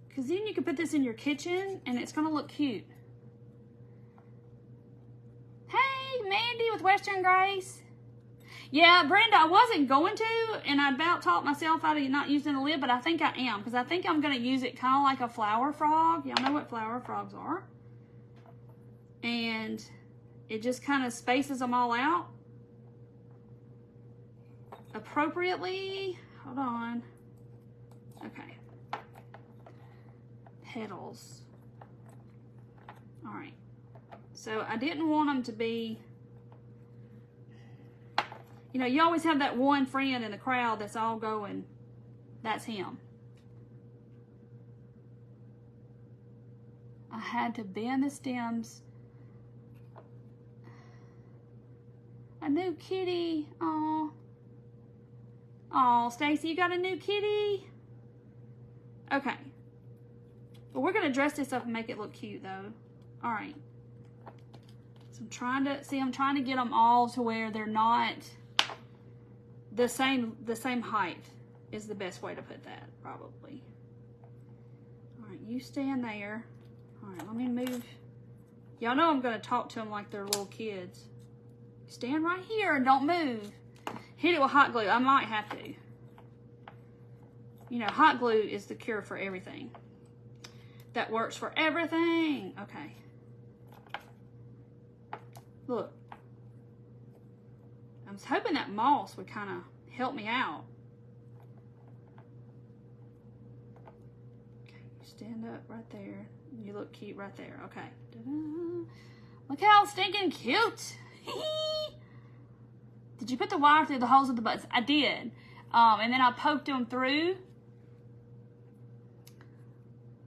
Because then you can put this in your kitchen and it's going to look cute. Hey, Mandy with Western Grace. Yeah, Brenda, I wasn't going to, and I about talked myself out of not using the lid, but I think I am, because I think I'm going to use it kind of like a flower frog. Y'all know what flower frogs are. And it just kind of spaces them all out appropriately. Hold on. Okay. Petals. All right. So I didn't want them to be... You know, you always have that one friend in the crowd that's all going, that's him. I had to bend the stems. A new kitty. Oh. Oh, Stacy, you got a new kitty? Okay. Well, we're going to dress this up and make it look cute, though. All right. So I'm trying to get them all to where they're not... The same height is the best way to put that, probably. All right, you stand there. All right, let me move. Y'all know I'm going to talk to them like they're little kids. Stand right here and don't move. Hit it with hot glue. I might have to. You know, hot glue is the cure for everything. That works for everything. Okay. Look. I was hoping that moss would kind of help me out. Okay, you stand up right there. You look cute right there. Okay. Ta-da. Look how stinking cute. Did you put the wire through the holes of the buttons? I did. And then I poked them through.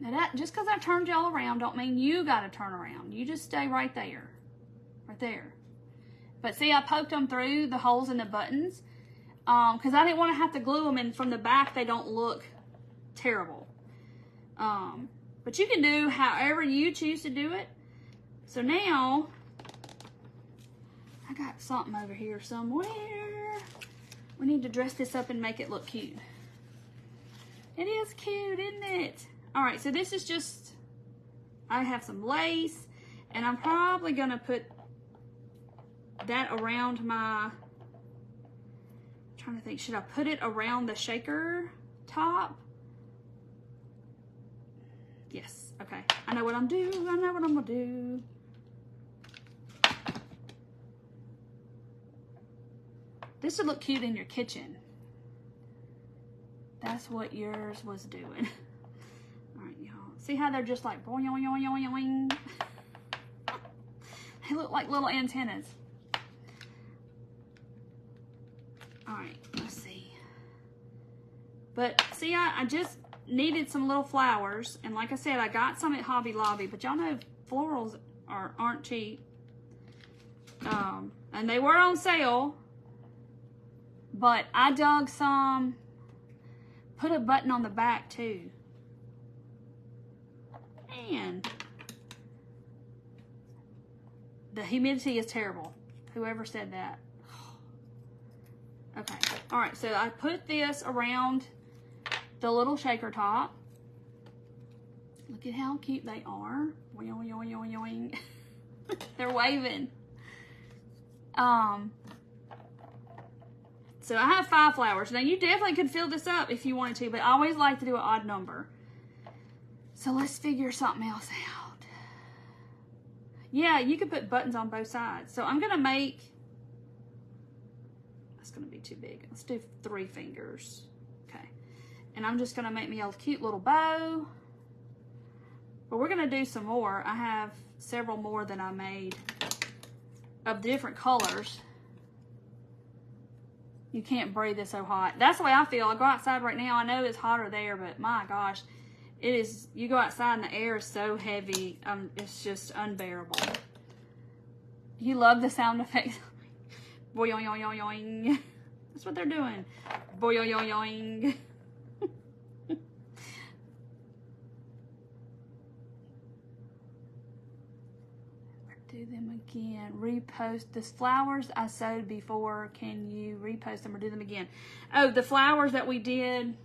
Now that, just because I turned y'all around don't mean you got to turn around. You just stay right there. Right there. But see, I poked them through the holes in the buttons because I didn't want to have to glue them, and from the back they don't look terrible. But you can do however you choose to do it. So now, I got something over here somewhere. We need to dress this up and make it look cute. It is cute, isn't it? All right, so this is just, I have some lace, and I'm probably going to put that around my, I'm trying to think, should I put it around the shaker top? Yes, okay. I know what I'm doing. I know what I'm gonna do. This would look cute in your kitchen. That's what yours was doing. All right, y'all. See how they're just like boing, boing, boing, boing, boing. They look like little antennas. All right, let's see. But see, I just needed some little flowers, and like I said, I got some at Hobby Lobby, but y'all know florals aren't cheap. And they were on sale, but I dug some, put a button on the back too. And the humidity is terrible. Whoever said that. Okay, all right, so I put this around the little shaker top. Look at how cute they are. Yoing, yoing, yoing, yoing. They're waving. So I have 5 flowers. Now you definitely could fill this up if you wanted to, but I always like to do an odd number. So let's figure something else out. Yeah, you could put buttons on both sides. So I'm gonna make, that's gonna be too big. Let's do 3 fingers. Okay. And I'm just gonna make me a cute little bow. But we're gonna do some more. I have several more that I made of different colors. You can't breathe, it's so hot. That's the way I feel. I go outside right now. I know it's hotter there, but my gosh, it is, you go outside and the air is so heavy. It's just unbearable. You love the sound effects. Boing, yoing, yoing, yoing. That's what they're doing. Boing, yoing, yoing. Do them again. Repost the flowers I sewed before. Can you repost them or do them again? Oh, the flowers that we did.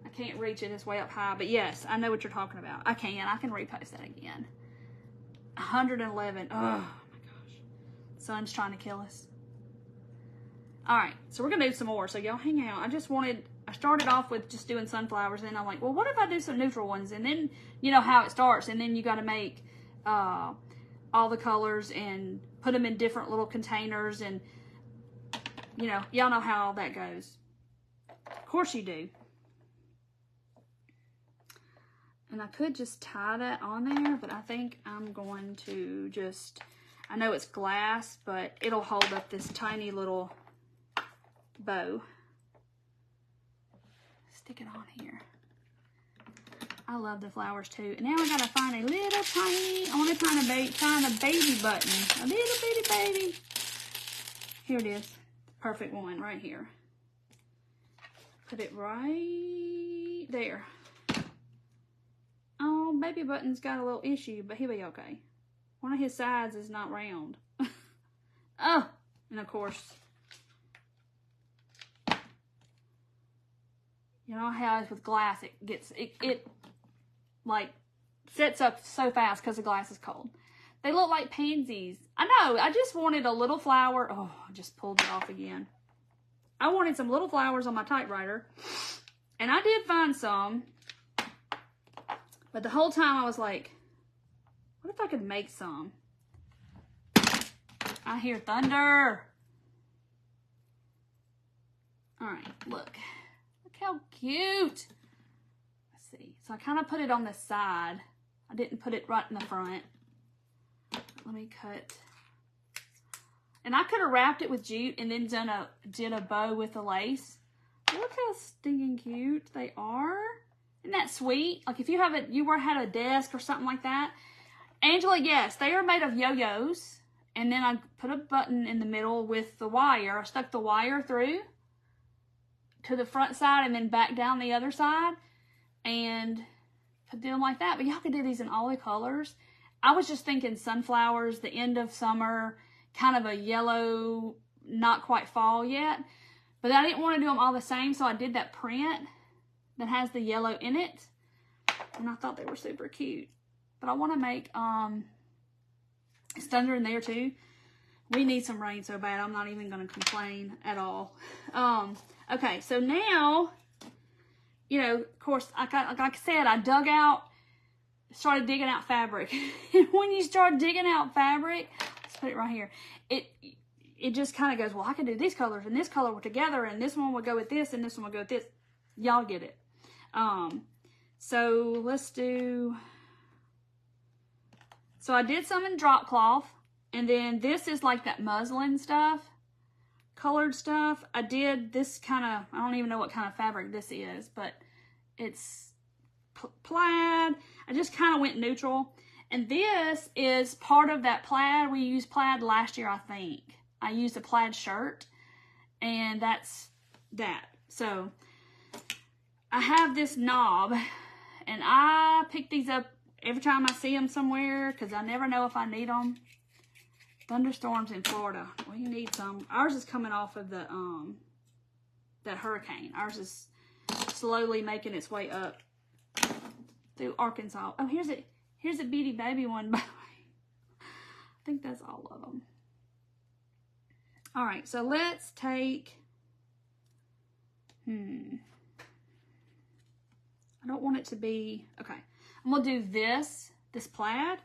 I can't reach it. It's way up high. But yes, I know what you're talking about. I can repost that again. 111. Oh my gosh. Sun's trying to kill us. All right, so we're gonna do some more. So y'all hang out. I started off with just doing sunflowers, and I'm like, well, what if I do some neutral ones? And then you know how it starts, and then you got to make all the colors and put them in different little containers, and you know, y'all know how all that goes. Of course you do. And I could just tie that on there, but I think I'm going to just, I know it's glass, but it'll hold up this tiny little bow. Stick it on here. I love the flowers too. And now I gotta find a little tiny, I want to find a baby button. A little bitty baby. Here it is. Perfect one right here. Put it right there. Oh, baby button's got a little issue, but he'll be okay. One of his sides is not round. Oh, and of course, you know how it is with glass, it like sets up so fast because the glass is cold. They look like pansies. I know, I just wanted a little flower. Oh, I just pulled it off again. I wanted some little flowers on my typewriter, and I did find some, but the whole time I was like, what if I could make some? I hear thunder. All right, look how cute. Let's see. So I kind of put it on the side. I didn't put it right in the front. Let me cut. And I could have wrapped it with jute and then did a bow with the lace. Look how stinking cute they are. Isn't that sweet? Like if you had a desk or something like that. Angela, yes, they are made of yo-yos. And then I put a button in the middle with the wire. I stuck the wire through to the front side and then back down the other side and put them like that. But y'all could do these in all the colors. I was just thinking sunflowers, the end of summer, kind of a yellow, not quite fall yet. But I didn't want to do them all the same, so I did that print that has the yellow in it. And I thought they were super cute. But I want to make, it's thunder in there too. We need some rain so bad, I'm not even going to complain at all. Okay, so now, you know, of course, like I said, I started digging out fabric. And when you start digging out fabric, let's put it right here, it just kind of goes, well, I can do these colors and this color together, and this one would go with this, and this one would go with this. Y'all get it. So let's do, so I did some in drop cloth, and then this is like that muslin stuff, colored stuff. I did this kind of, I don't even know what kind of fabric this is, but it's plaid. I just kind of went neutral. And this is part of that plaid. We used plaid last year, I think. I used a plaid shirt, and that's that. So I have this knob, and I pick these up every time I see them somewhere because I never know if I need them. Thunderstorms in Florida. Well, you need some. Ours is coming off of the that hurricane. Ours is slowly making its way up through Arkansas. Oh, here's a bitty baby one, by the way. I think that's all of them. All right, so let's take, I don't want it to be, okay. I'm gonna do this plaid,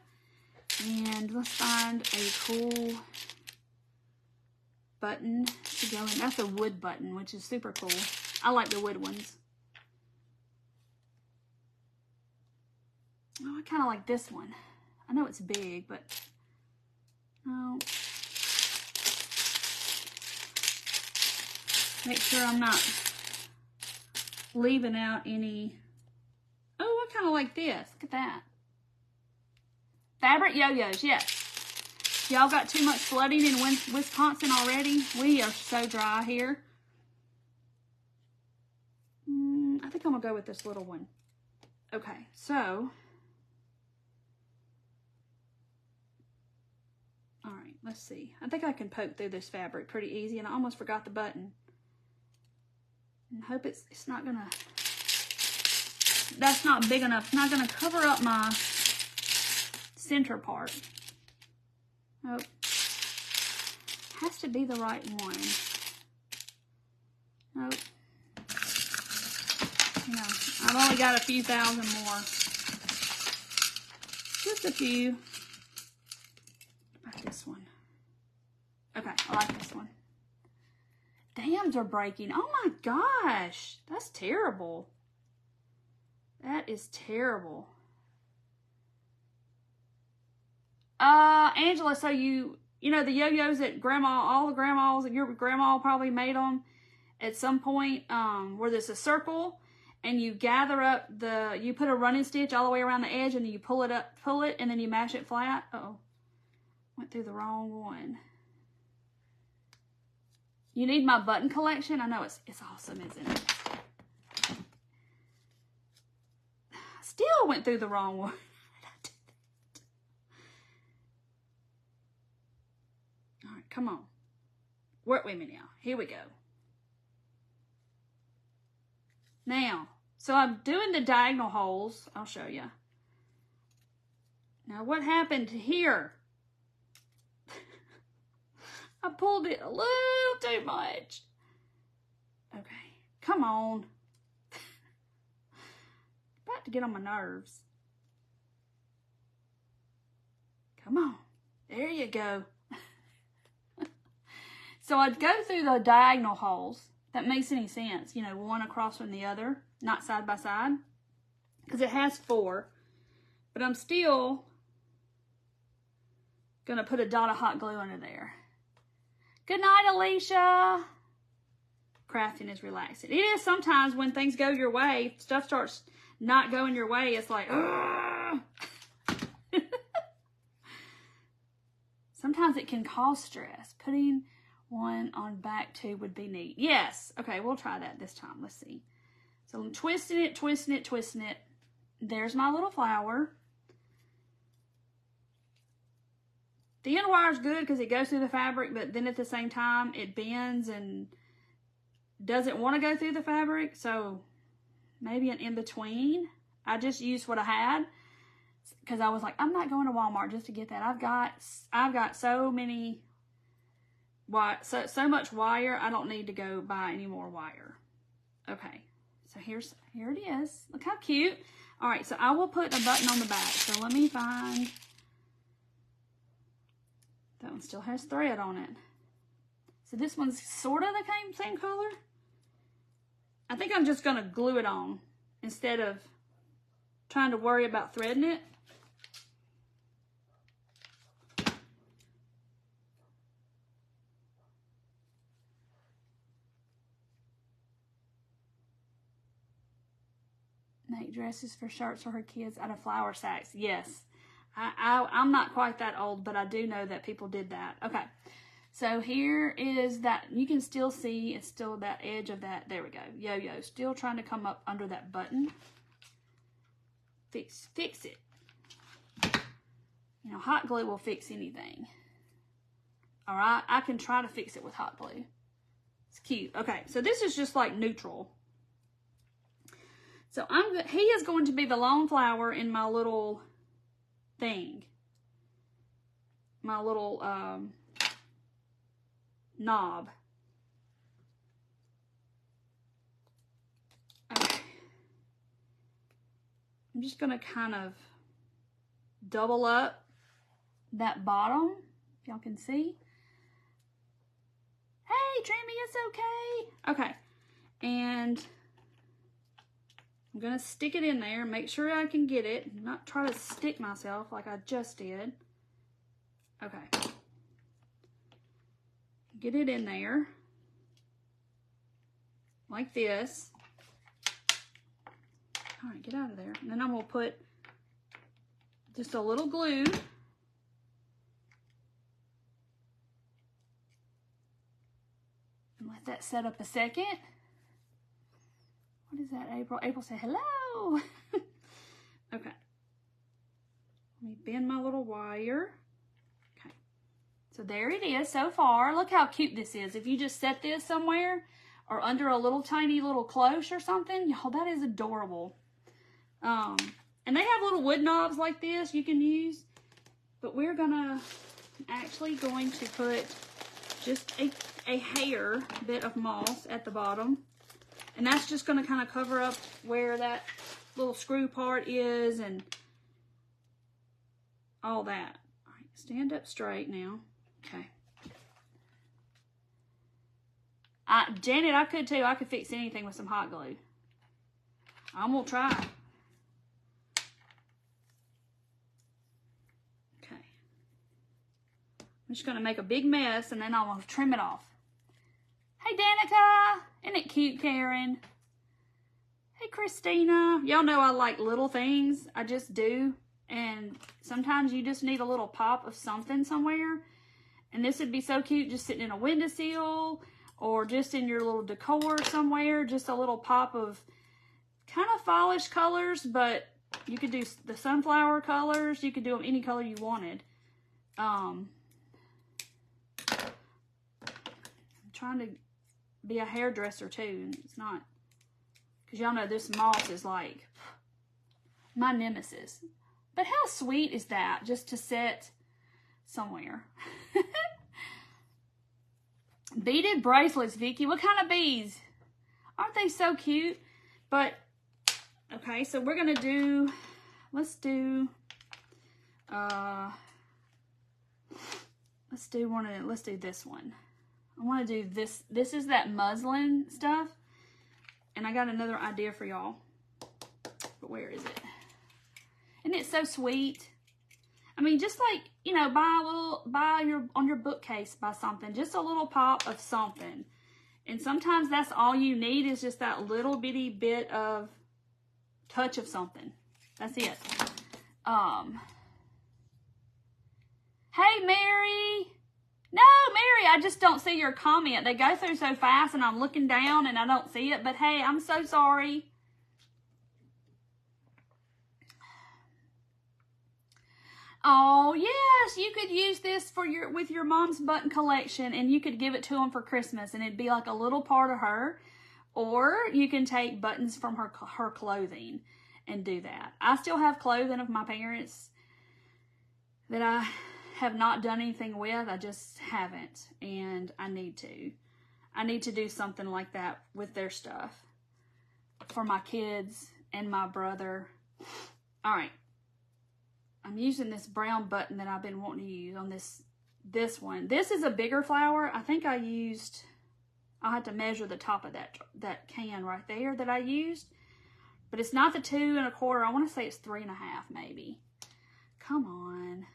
and let's find a cool button to go in. That's a wood button, which is super cool. I like the wood ones. Oh, I kind of like this one. I know it's big, but no. Make sure I'm not leaving out any. Oh, I kind of like this. Look at that. Fabric yo-yos, yes. Y'all got too much flooding in Wisconsin already? We are so dry here. I think I'm going to go with this little one. Okay, so All right, let's see. I think I can poke through this fabric pretty easy, and I almost forgot the button. And hope it's not gonna, that's not big enough. It's not gonna cover up my center part. Oh, has to be the right one. Nope. You know, I've only got a few thousand more. Just a few. About this one. Okay, I like this one. Dams are breaking. Oh my gosh. That's terrible. That is terrible. Angela, so you know the yo-yos that all the grandmas, your grandma probably made them at some point, where there's a circle and you gather up you put a running stitch all the way around the edge and then you pull it, and then you mash it flat. Uh-oh. Went through the wrong one. You need my button collection? I know it's awesome, isn't it? Still went through the wrong one. All right, come on. Work with me now. Here we go. Now, so I'm doing the diagonal holes. I'll show you. Now, what happened here? I pulled it a little too much. Okay, come on. About to get on my nerves. Come on. There you go. So I'd go through the diagonal holes. That makes any sense. You know, one across from the other, not side by side. Because it has 4. But I'm still going to put a dot of hot glue under there. Good night, Alicia. Crafting is relaxing. It is sometimes when things go your way, stuff starts not going your way. It's like, sometimes it can cause stress. Putting one on back 2 would be neat. Yes. Okay, we'll try that this time. Let's see. So I'm twisting it, twisting it, twisting it. There's my little flower. The end wire is good because it goes through the fabric, but then at the same time, it bends and doesn't want to go through the fabric. So maybe an in-between. I just used what I had because I was like, I'm not going to Walmart just to get that. I've got so many, so much wire. I don't need to go buy any more wire. Okay, so here it is. Look how cute. All right, so I will put a button on the back. So let me find. That one still has thread on it. So this one's sort of the same color. I think I'm just going to glue it on instead of trying to worry about threading it. Make dresses for shirts for her kids out of flour sacks. Yes. I'm not quite that old, but I do know that people did that. Okay, so here is that. You can still see it's still that edge of that. There we go. Yo-yo. Still trying to come up under that button. Fix it. You know, hot glue will fix anything. All right, I can try to fix it with hot glue. It's cute. Okay, so this is just like neutral. So he is going to be the lone flower in my little thing, my little knob. Okay. I'm just going to kind of double up that bottom, if y'all can see. Hey, Trimmy, it's okay. Okay, and I'm going to stick it in there, make sure I can get it, not try to stick myself like I just did. Okay. Get it in there, like this. All right, get out of there. And then I'm going to put just a little glue. And let that set up a second. What is that, April? April said, hello. Okay. Let me bend my little wire. Okay. So there it is so far. Look how cute this is. If you just set this somewhere or under a little tiny little cloche or something, y'all, that is adorable. And they have little wood knobs like this you can use. But we're actually going to put just a hair bit of moss at the bottom. And that's just going to kind of cover up where that little screw part is and all that. All right, stand up straight now. Okay. Janet, I could too. I could fix anything with some hot glue. I'm going to try. Okay. I'm just going to make a big mess and then I'm going to trim it off. Hey, Danica. Isn't it cute, Karen? Hey, Christina. Y'all know I like little things. I just do. And sometimes you just need a little pop of something somewhere. And this would be so cute just sitting in a windowsill or just in your little decor somewhere. Just a little pop of kind of fallish colors, but you could do the sunflower colors. You could do them any color you wanted. I'm trying to be a hairdresser too. It's not, because y'all know this moss is like my nemesis. But how sweet is that just to set somewhere? Beaded bracelets, Vicky. What kind of beads? Aren't they so cute? But, okay, so we're going to do, let's do this one. I want to do this. This is that muslin stuff. And I got another idea for y'all. But where is it? Isn't it so sweet? I mean, just like, you know, on your bookcase, buy something. Just a little pop of something. And sometimes that's all you need is just that little bitty bit of touch of something. That's it. Hey, Mary. No, Mary, I just don't see your comment. They go through so fast and I'm looking down and I don't see it. But hey, I'm so sorry. Oh, yes, you could use this for with your mom's button collection and you could give it to them for Christmas and it'd be like a little part of her. Or you can take buttons from her clothing and do that. I still have clothing of my parents that I have not done anything with. I just haven't, and I need to. I need to do something like that with their stuff for my kids and my brother. All right. I'm using this brown button that I've been wanting to use on this one. This is a bigger flower. I think I'll have to measure the top of that can right there that I used. But it's not the 2 1/4. I want to say it's 3 1/2 maybe. Come on.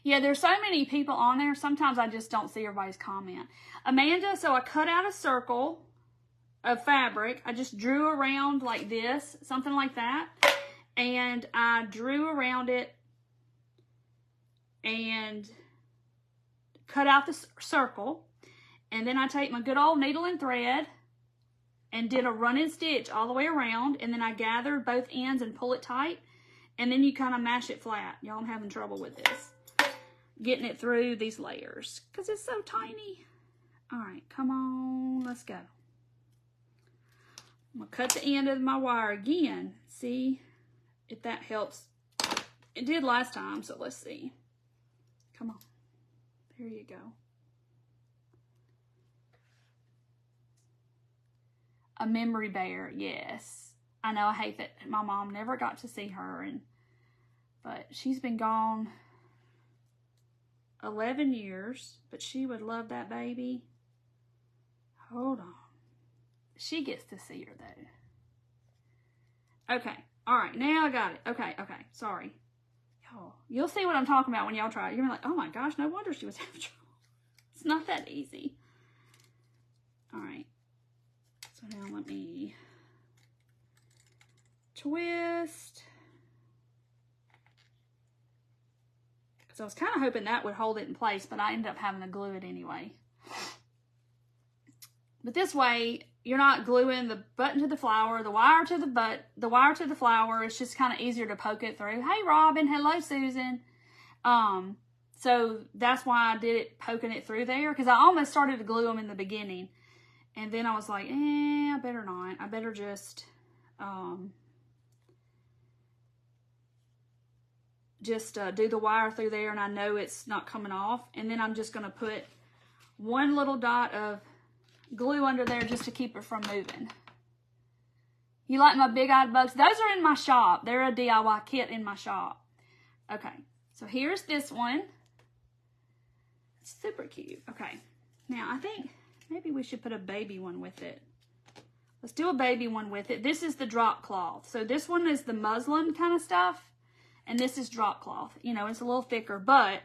Yeah, there's so many people on there. Sometimes I just don't see everybody's comment. Amanda, so I cut out a circle of fabric. I just drew around like this, something like that. And I drew around it and cut out the circle. And then I take my good old needle and thread and did a running stitch all the way around. And then I gathered both ends and pull it tight. And then you kind of mash it flat. Y'all, I'm having trouble with this. Getting it through these layers because it's so tiny. All right, come on, let's go. I'm going to cut the end of my wire again. See if that helps. It did last time, so let's see. Come on. There you go. A memory bear, yes. I know, I hate that my mom never got to see her, but she's been gone 11 years, but she would love that baby. Hold on. She gets to see her, though. Okay. All right, now I got it. Okay, sorry. Y'all, you'll see what I'm talking about when y'all try it. You're like, oh my gosh, no wonder she was having trouble. It's not that easy. All right. So now let me twist. Because I was kind of hoping that would hold it in place, but I ended up having to glue it anyway. But this way, you're not gluing the button to the flower, the wire to the flower. It's just kind of easier to poke it through. Hey, Robin. Hello, Susan. So that's why I did it poking it through there, because I almost started to glue them in the beginning. And then I was like, I better not. I better just do the wire through there, and I know it's not coming off. And then I'm just going to put one little dot of glue under there just to keep it from moving. You like my big-eyed bugs? Those are in my shop. They're a DIY kit in my shop. Okay, so here's this one. It's super cute. Okay, now I think maybe we should put a baby one with it. Let's do a baby one with it. This is the drop cloth. So this one is the muslin kind of stuff, and this is drop cloth. You know, it's a little thicker, but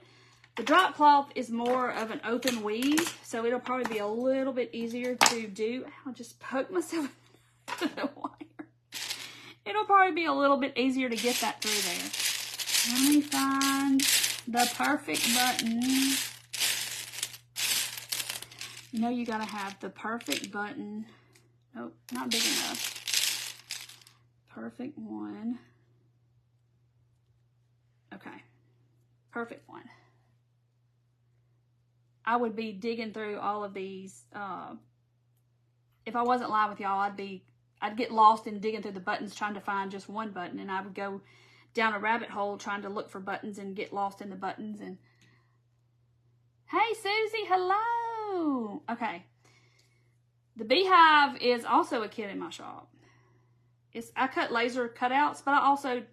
the drop cloth is more of an open weave, so it'll probably be a little bit easier to do. I'll just poke myself in the wire. It'll probably be a little bit easier to get that through there. Let me find the perfect button. You know, you gotta have the perfect button. Nope, not big enough. Perfect one. Okay, perfect one. I would be digging through all of these. If I wasn't live with y'all, I'd get lost in digging through the buttons trying to find just one button, and I would go down a rabbit hole trying to look for buttons and get lost in the buttons. And hey, Susie, hello. Okay, the beehive is also a kit in my shop. I cut laser cutouts, but I also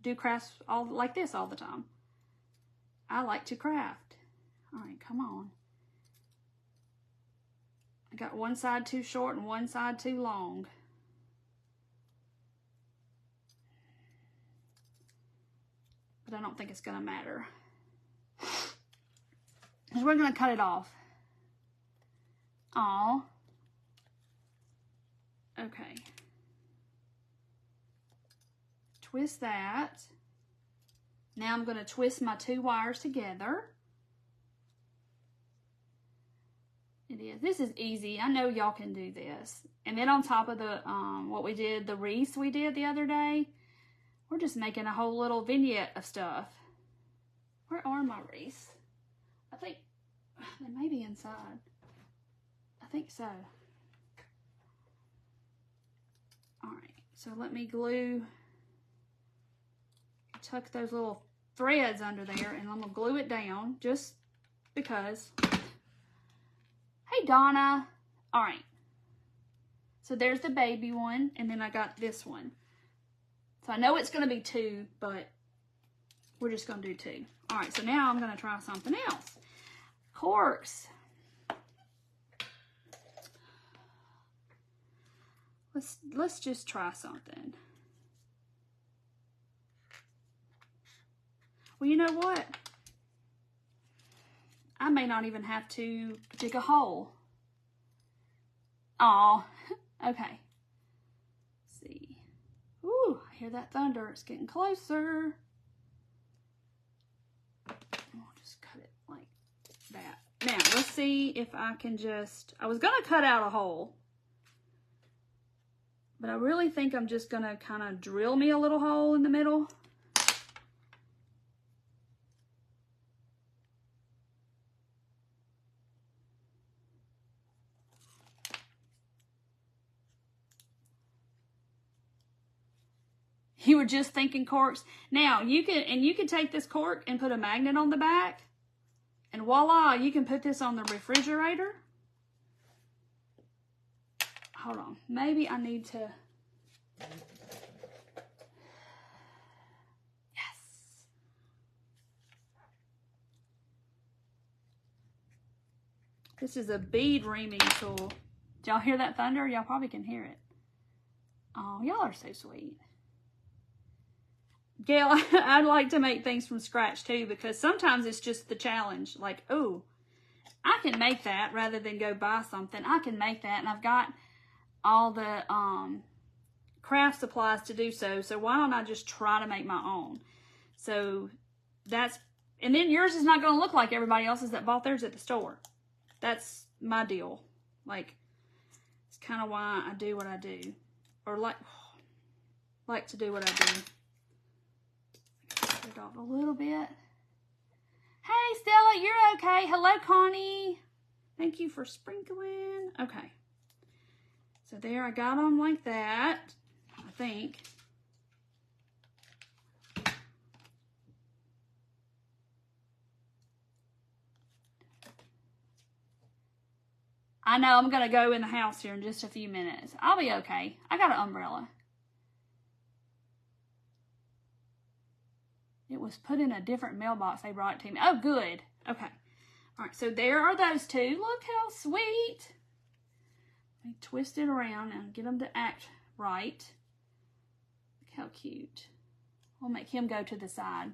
do crafts all like this all the time. I like to craft. All right, come on. I got one side too short and one side too long. But I don't think it's going to matter. Because we're going to cut it off. Aw. Okay. Twist that. Now I'm going to twist my two wires together. It is. This is easy. I know y'all can do this. And then on top of the what we did, the wreaths we did the other day, we're just making a whole little vignette of stuff. Where are my wreaths? I think they may be inside. I think so. All right. So let me tuck those little threads under there, and I'm gonna glue it down just because. Hey, Donna. All right. So there's the baby one, and then I got this one. So I know it's going to be two, but we're just going to do two. All right, so now I'm going to try something else. Corks. Let's just try something. Well, you know what? I may not even have to dig a hole. Aw, okay. Let's see. Ooh, I hear that thunder. It's getting closer. I'll just cut it like that. Now, let's see if I can I was going to cut out a hole. But I really think I'm just going to kind of drill me a little hole in the middle. You were just thinking corks. Now, you can take this cork and put a magnet on the back. And voila, you can put this on the refrigerator. Hold on. Maybe I need to... Yes. This is a bead reaming tool. Did y'all hear that thunder? Y'all probably can hear it. Oh, y'all are so sweet. Gail, I'd like to make things from scratch too, because sometimes it's just the challenge. Like, oh, I can make that rather than go buy something. I can make that, and I've got all the craft supplies to do so. So why don't I just try to make my own? So and then yours is not going to look like everybody else's that bought theirs at the store. That's my deal. Like, it's kind of why I do what I do, or like to do what I do. It off a little bit. Hey, Stella, you're okay. Hello, Connie. Thank you for sprinkling. Okay. So there, I got them like that, I think. I know I'm going to go in the house here in just a few minutes. I'll be okay. I got an umbrella. It was put in a different mailbox. They brought it to me. Oh, good. Okay. All right, so there are those two. Look how sweet. Let me twist it around and get them to act right. Look how cute. We'll make him go to the side.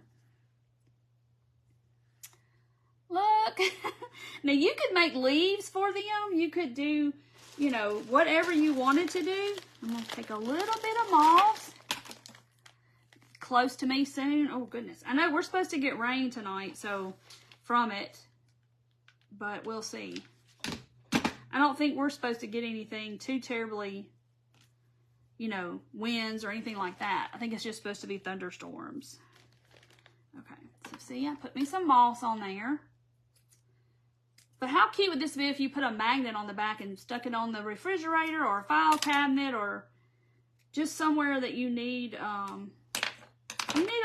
Look. Now, you could make leaves for them. You could do, you know, whatever you wanted to do. I'm going to take a little bit of moss. Close to me soon. Oh, goodness. I know we're supposed to get rain tonight, so from it. But we'll see. I don't think we're supposed to get anything too terribly, you know, winds or anything like that. I think it's just supposed to be thunderstorms. Okay. So, see, I put me some moss on there. But how cute would this be if you put a magnet on the back and stuck it on the refrigerator or a file cabinet or just somewhere that you need a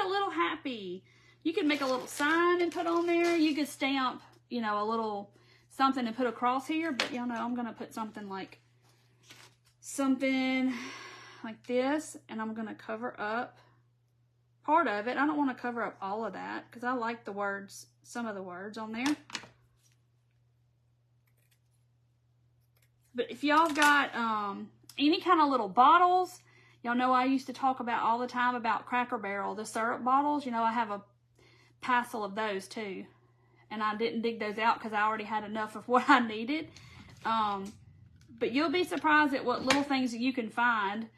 little happy. You could make a little sign and put on there. You could stamp, you know, a little something and put across here. But, y'all know, I'm going to put something like this. And I'm going to cover up part of it. I don't want to cover up all of that because I like the words, some of the words on there. But if y'all got any kind of little bottles, y'all know I used to talk about all the time about Cracker Barrel, the syrup bottles. You know, I have a parcel of those too. And I didn't dig those out because I already had enough of what I needed. But you'll be surprised at what little things that you can find.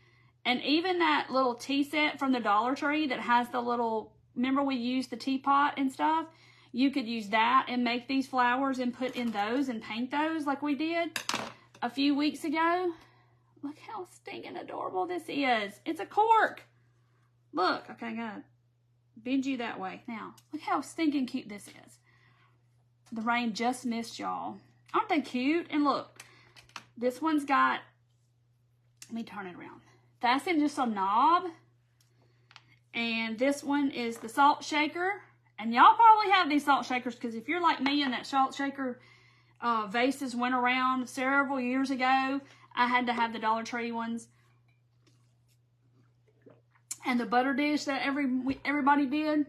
And even that little tea set from the Dollar Tree that has the little, remember we used the teapot and stuff? You could use that and make these flowers and put in those and paint those like we did a few weeks ago. Look how stinking adorable this is. It's a cork. Look, okay, I gotta bend you that way. Now, look how stinking cute this is. The rain just missed y'all. Aren't they cute? And look, this one's got, let me turn it around. That's in just a knob. And this one is the salt shaker. And y'all probably have these salt shakers because if you're like me and that salt shaker vases went around several years ago, I had to have the Dollar Tree ones. And the butter dish that everybody did,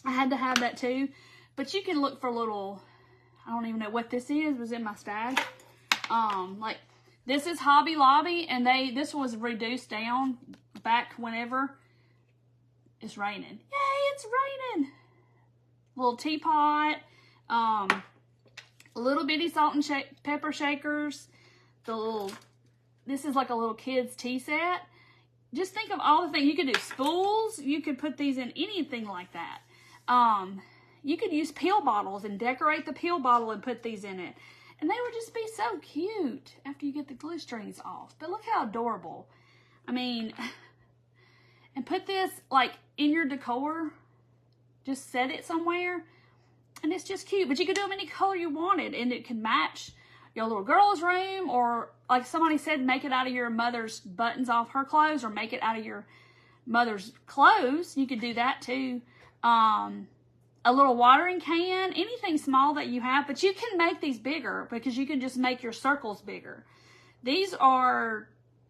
I had to have that too. But you can look for little, I don't even know what this is, it was in my stash. Like, this is Hobby Lobby, and this was reduced down back whenever. It's raining. Yay, it's raining. Little teapot, little bitty salt and pepper shakers. This is like a little kid's tea set. Just think of all the things. You could do spools. You could put these in anything like that. You could use pill bottles and decorate the pill bottle and put these in it. And they would just be so cute after you get the glue strings off. But look how adorable. I mean, and put this like in your decor. Just set it somewhere. And it's just cute. But you could do them any color you wanted. And it can match your little girl's room. Or like somebody said, make it out of your mother's buttons off her clothes. Or make it out of your mother's clothes. You could do that too. A little watering can. Anything small that you have. But you can make these bigger. Because you can just make your circles bigger. These are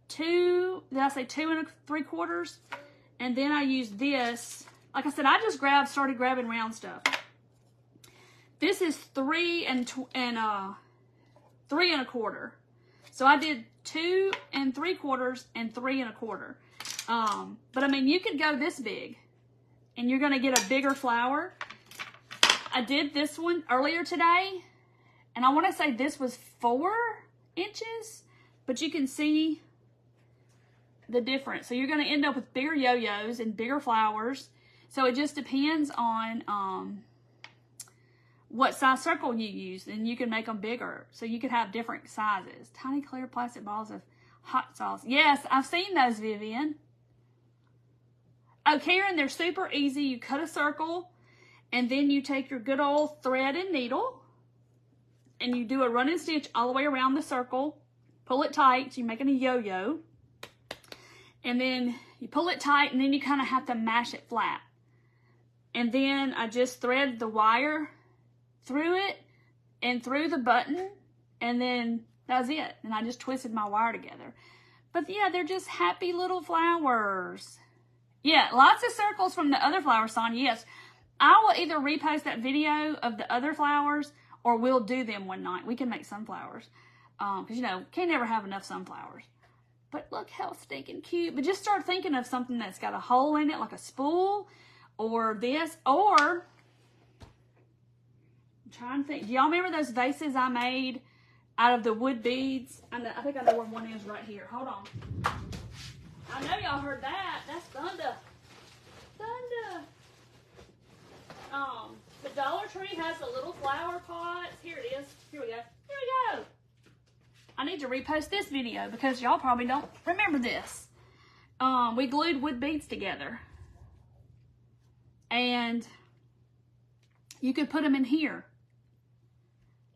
2 3/4. And then I use this. Like I said, I just started grabbing round stuff. This is 3 3 1/4. So I did 2 3/4 and 3 1/4. But I mean, you could go this big, and you're gonna get a bigger flower. I did this one earlier today, and I want to say this was 4 inches, but you can see the difference. So you're gonna end up with bigger yo-yos and bigger flowers. So it just depends on what size circle you use, and you can make them bigger. So you could have different sizes. Tiny clear plastic balls of hot sauce. Yes, I've seen those, Vivian. Oh, Karen, they're super easy. You cut a circle, And then you take your good old thread and needle and you do a running stitch all the way around the circle. Pull it tight, so you're making a yo-yo. And then you pull it tight, and then you kind of have to mash it flat. And then I just thread the wire through it and through the button, and then that's it. And I just twisted my wire together. But yeah, they're just happy little flowers. Yeah, lots of circles from the other flower sign, yes. I will either repost that video of the other flowers, or we'll do them one night. We can make sunflowers. Because, you know, can't never have enough sunflowers. But look how stinking cute. But just start thinking of something that's got a hole in it, like a spool, or this, or, I'm trying to think. Do y'all remember those vases I made out of the wood beads? I think I know where one is right here. Hold on. I know y'all heard that. That's thunder. Thunder. The Dollar Tree has the little flower pots. Here it is. Here we go. Here we go. I need to repost this video because y'all probably don't remember this. We glued wood beads together. And you could put them in here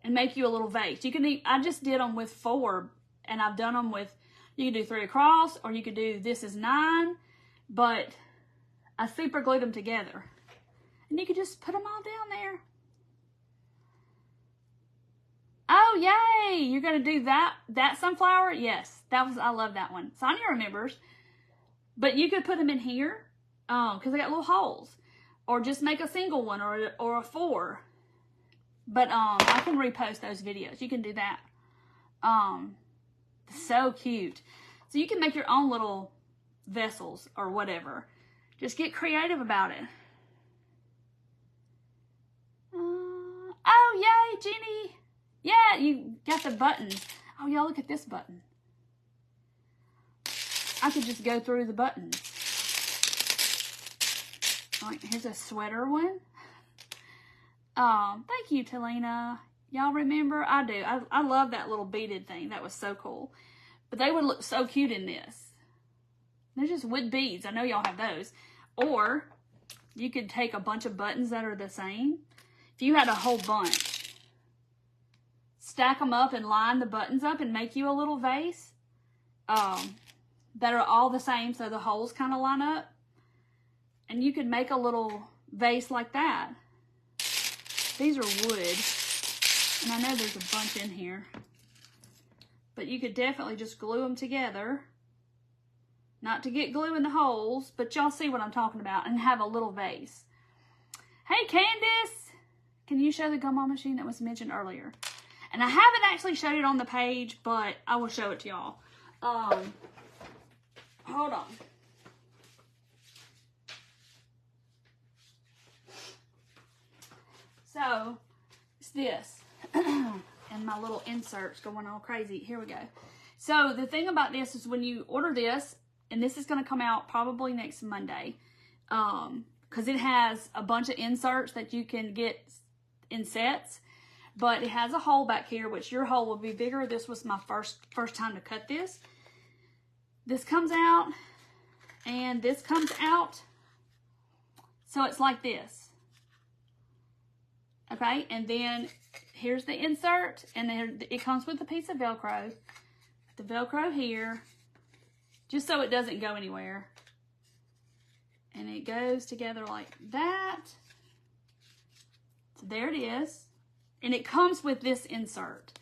and make you a little vase. You can. I just did them with 4, and I've done them with, you could do 3 across, or you could do this is 9, but I super glued them together. And you could just put them all down there. Oh, yay! You're going to do that sunflower? Yes, I love that one. Sonia remembers. But you could put them in here, because they got little holes. Or just make a single one, or a 4. But I can repost those videos. You can do that. So cute. So you can make your own little vessels or whatever. Just get creative about it. Oh, yay, Jenny. Yeah, you got the buttons. Oh, y'all, look at this button. I could just go through the buttons. All right, here's a sweater one. Thank you, Talina. Y'all remember? I do. I love that little beaded thing. That was so cool. But they would look so cute in this. They're just wood beads. I know y'all have those. Or you could take a bunch of buttons that are the same. If you had a whole bunch, stack them up and line the buttons up and make you a little vase that are all the same, so the holes kind of line up. And you could make a little vase like that. These are wood, and I know there's a bunch in here. But you could definitely just glue them together. Not to get glue in the holes, but y'all see what I'm talking about, and have a little vase. Hey, Candace! Can you show the gumball machine that was mentioned earlier? And I haven't actually showed it on the page, but I will show it to y'all. Hold on. So, it's this. And my little inserts going all crazy. Here we go. So, the thing about this is when you order this, and this is going to come out probably next Monday, because it has a bunch of inserts that you can get in sets, but it has a hole back here, which your hole will be bigger. This was my first time to cut this. This comes out, and this comes out, so it's like this. Okay, and then here's the insert, and then it comes with a piece of Velcro. The Velcro here, just so it doesn't go anywhere. And it goes together like that. So there it is. And it comes with this insert.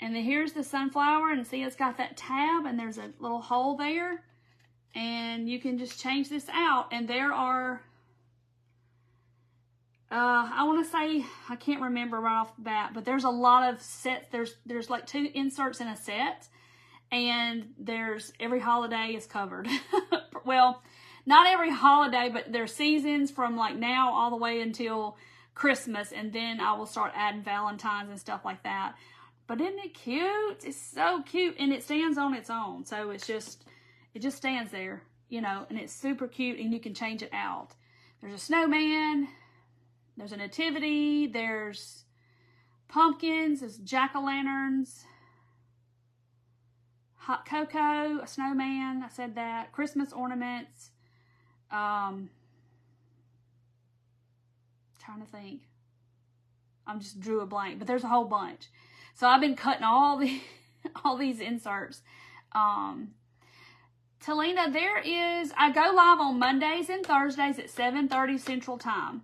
And then here's the sunflower, and see it's got that tab, and there's a little hole there. And you can just change this out, and there are, I want to say, I can't remember right off the bat, but there's a lot of sets. There's like 2 inserts in a set, and there's every holiday is covered. Well, not every holiday, but there's seasons from like now all the way until Christmas, and then I will start adding Valentine's and stuff like that. But isn't it cute? It's so cute, and it stands on its own, so it just stands there, you know, and it's super cute, and you can change it out. There's a snowman, there's a nativity, there's pumpkins, there's jack-o'-lanterns, hot cocoa, a snowman, I said that, Christmas ornaments, trying to think. I just drew a blank, but there's a whole bunch. So I've been cutting all these inserts. Talina, I go live on Mondays and Thursdays at 7:30 Central Time.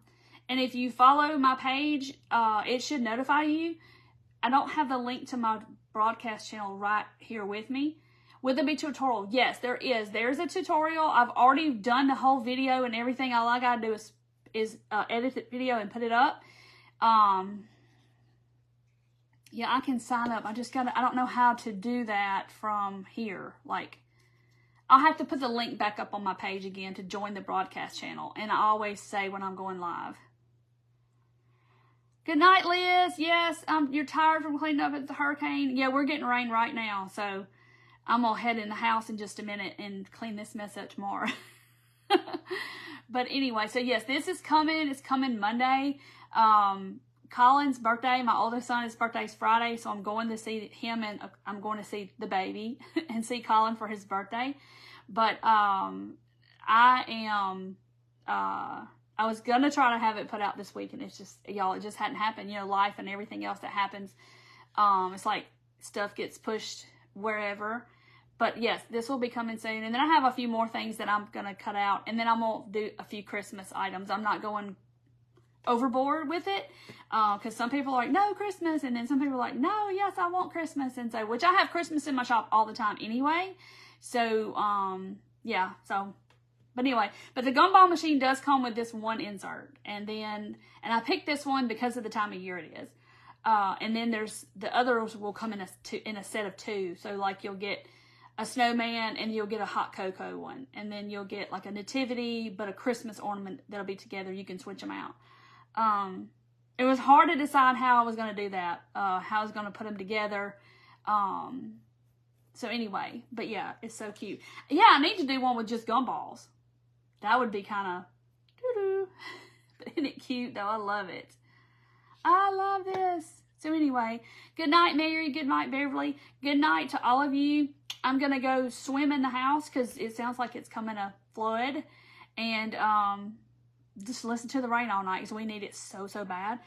And if you follow my page, it should notify you. I don't have the link to my broadcast channel right here with me. Will there be a tutorial? Yes, there is. There's a tutorial. I've already done the whole video and everything. All I gotta do is edit the video and put it up. Yeah, I can sign up. I don't know how to do that from here. Like, I'll have to put the link back up on my page again to join the broadcast channel. And I always say when I'm going live. Good night, Liz. Yes, you're tired from cleaning up at the hurricane. Yeah, we're getting rain right now. So I'm going to head in the house in just a minute and clean this mess up tomorrow. But anyway, so yes, this is coming. It's coming Monday. Colin's birthday, my oldest son, his birthday's Friday, so I'm going to see him and I'm going to see the baby and see Colin for his birthday. But I was going to try to have it put out this week, and it's just, y'all, it just hadn't happened. You know, life and everything else that happens. It's like stuff gets pushed wherever. But yes, this will be coming soon. And then I have a few more things that I'm going to cut out. And then I'm going to do a few Christmas items. I'm not going overboard with it, because some people are like, no Christmas, and then some people are like, no, yes, I want Christmas. And so, which I have Christmas in my shop all the time anyway. So yeah, so but anyway, but the gumball machine does come with this one insert, and I picked this one because of the time of year it is. And then there's the others will come in a set of two. So like you'll get a snowman and you'll get a hot cocoa one, and then you'll get like a nativity but a Christmas ornament that'll be together. You can switch them out. It was hard to decide how I was going to do that, how I was going to put them together. So anyway, but yeah, it's so cute. Yeah, I need to do one with just gumballs. That would be kind of doo-doo. But isn't it cute though? I love it. I love this. So anyway, good night, Mary. Good night, Beverly. Good night to all of you. I'm going to go swim in the house because it sounds like it's coming a flood. And, just listen to the rain all night because we need it so, so bad.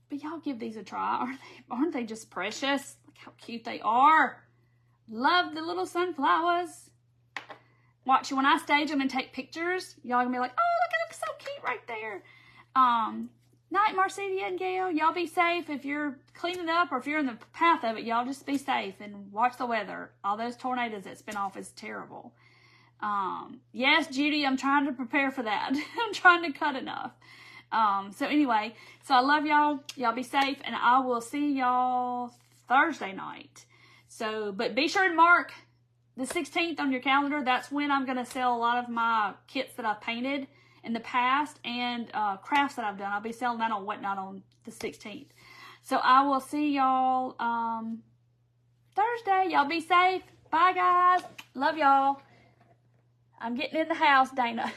But y'all give these a try. Aren't they just precious? Look how cute they are. Love the little sunflowers. Watch, when I stage them and take pictures, y'all gonna be like, oh, look, it looks so cute right there. Night, Marcedia and Gail. Y'all be safe. If you're cleaning up or if you're in the path of it, y'all just be safe and watch the weather. All those tornadoes that spin off is terrible. Yes, Judy, I'm trying to prepare for that. I'm trying to cut enough. So anyway, so I love y'all. Y'all be safe, and I will see y'all Thursday night. So, but be sure to mark the 16th on your calendar. That's when I'm going to sell a lot of my kits that I've painted in the past and crafts that I've done. I'll be selling that on Whatnot on the 16th. So I will see y'all Thursday. Y'all be safe. Bye, guys. Love y'all. I'm getting in the house, Dana.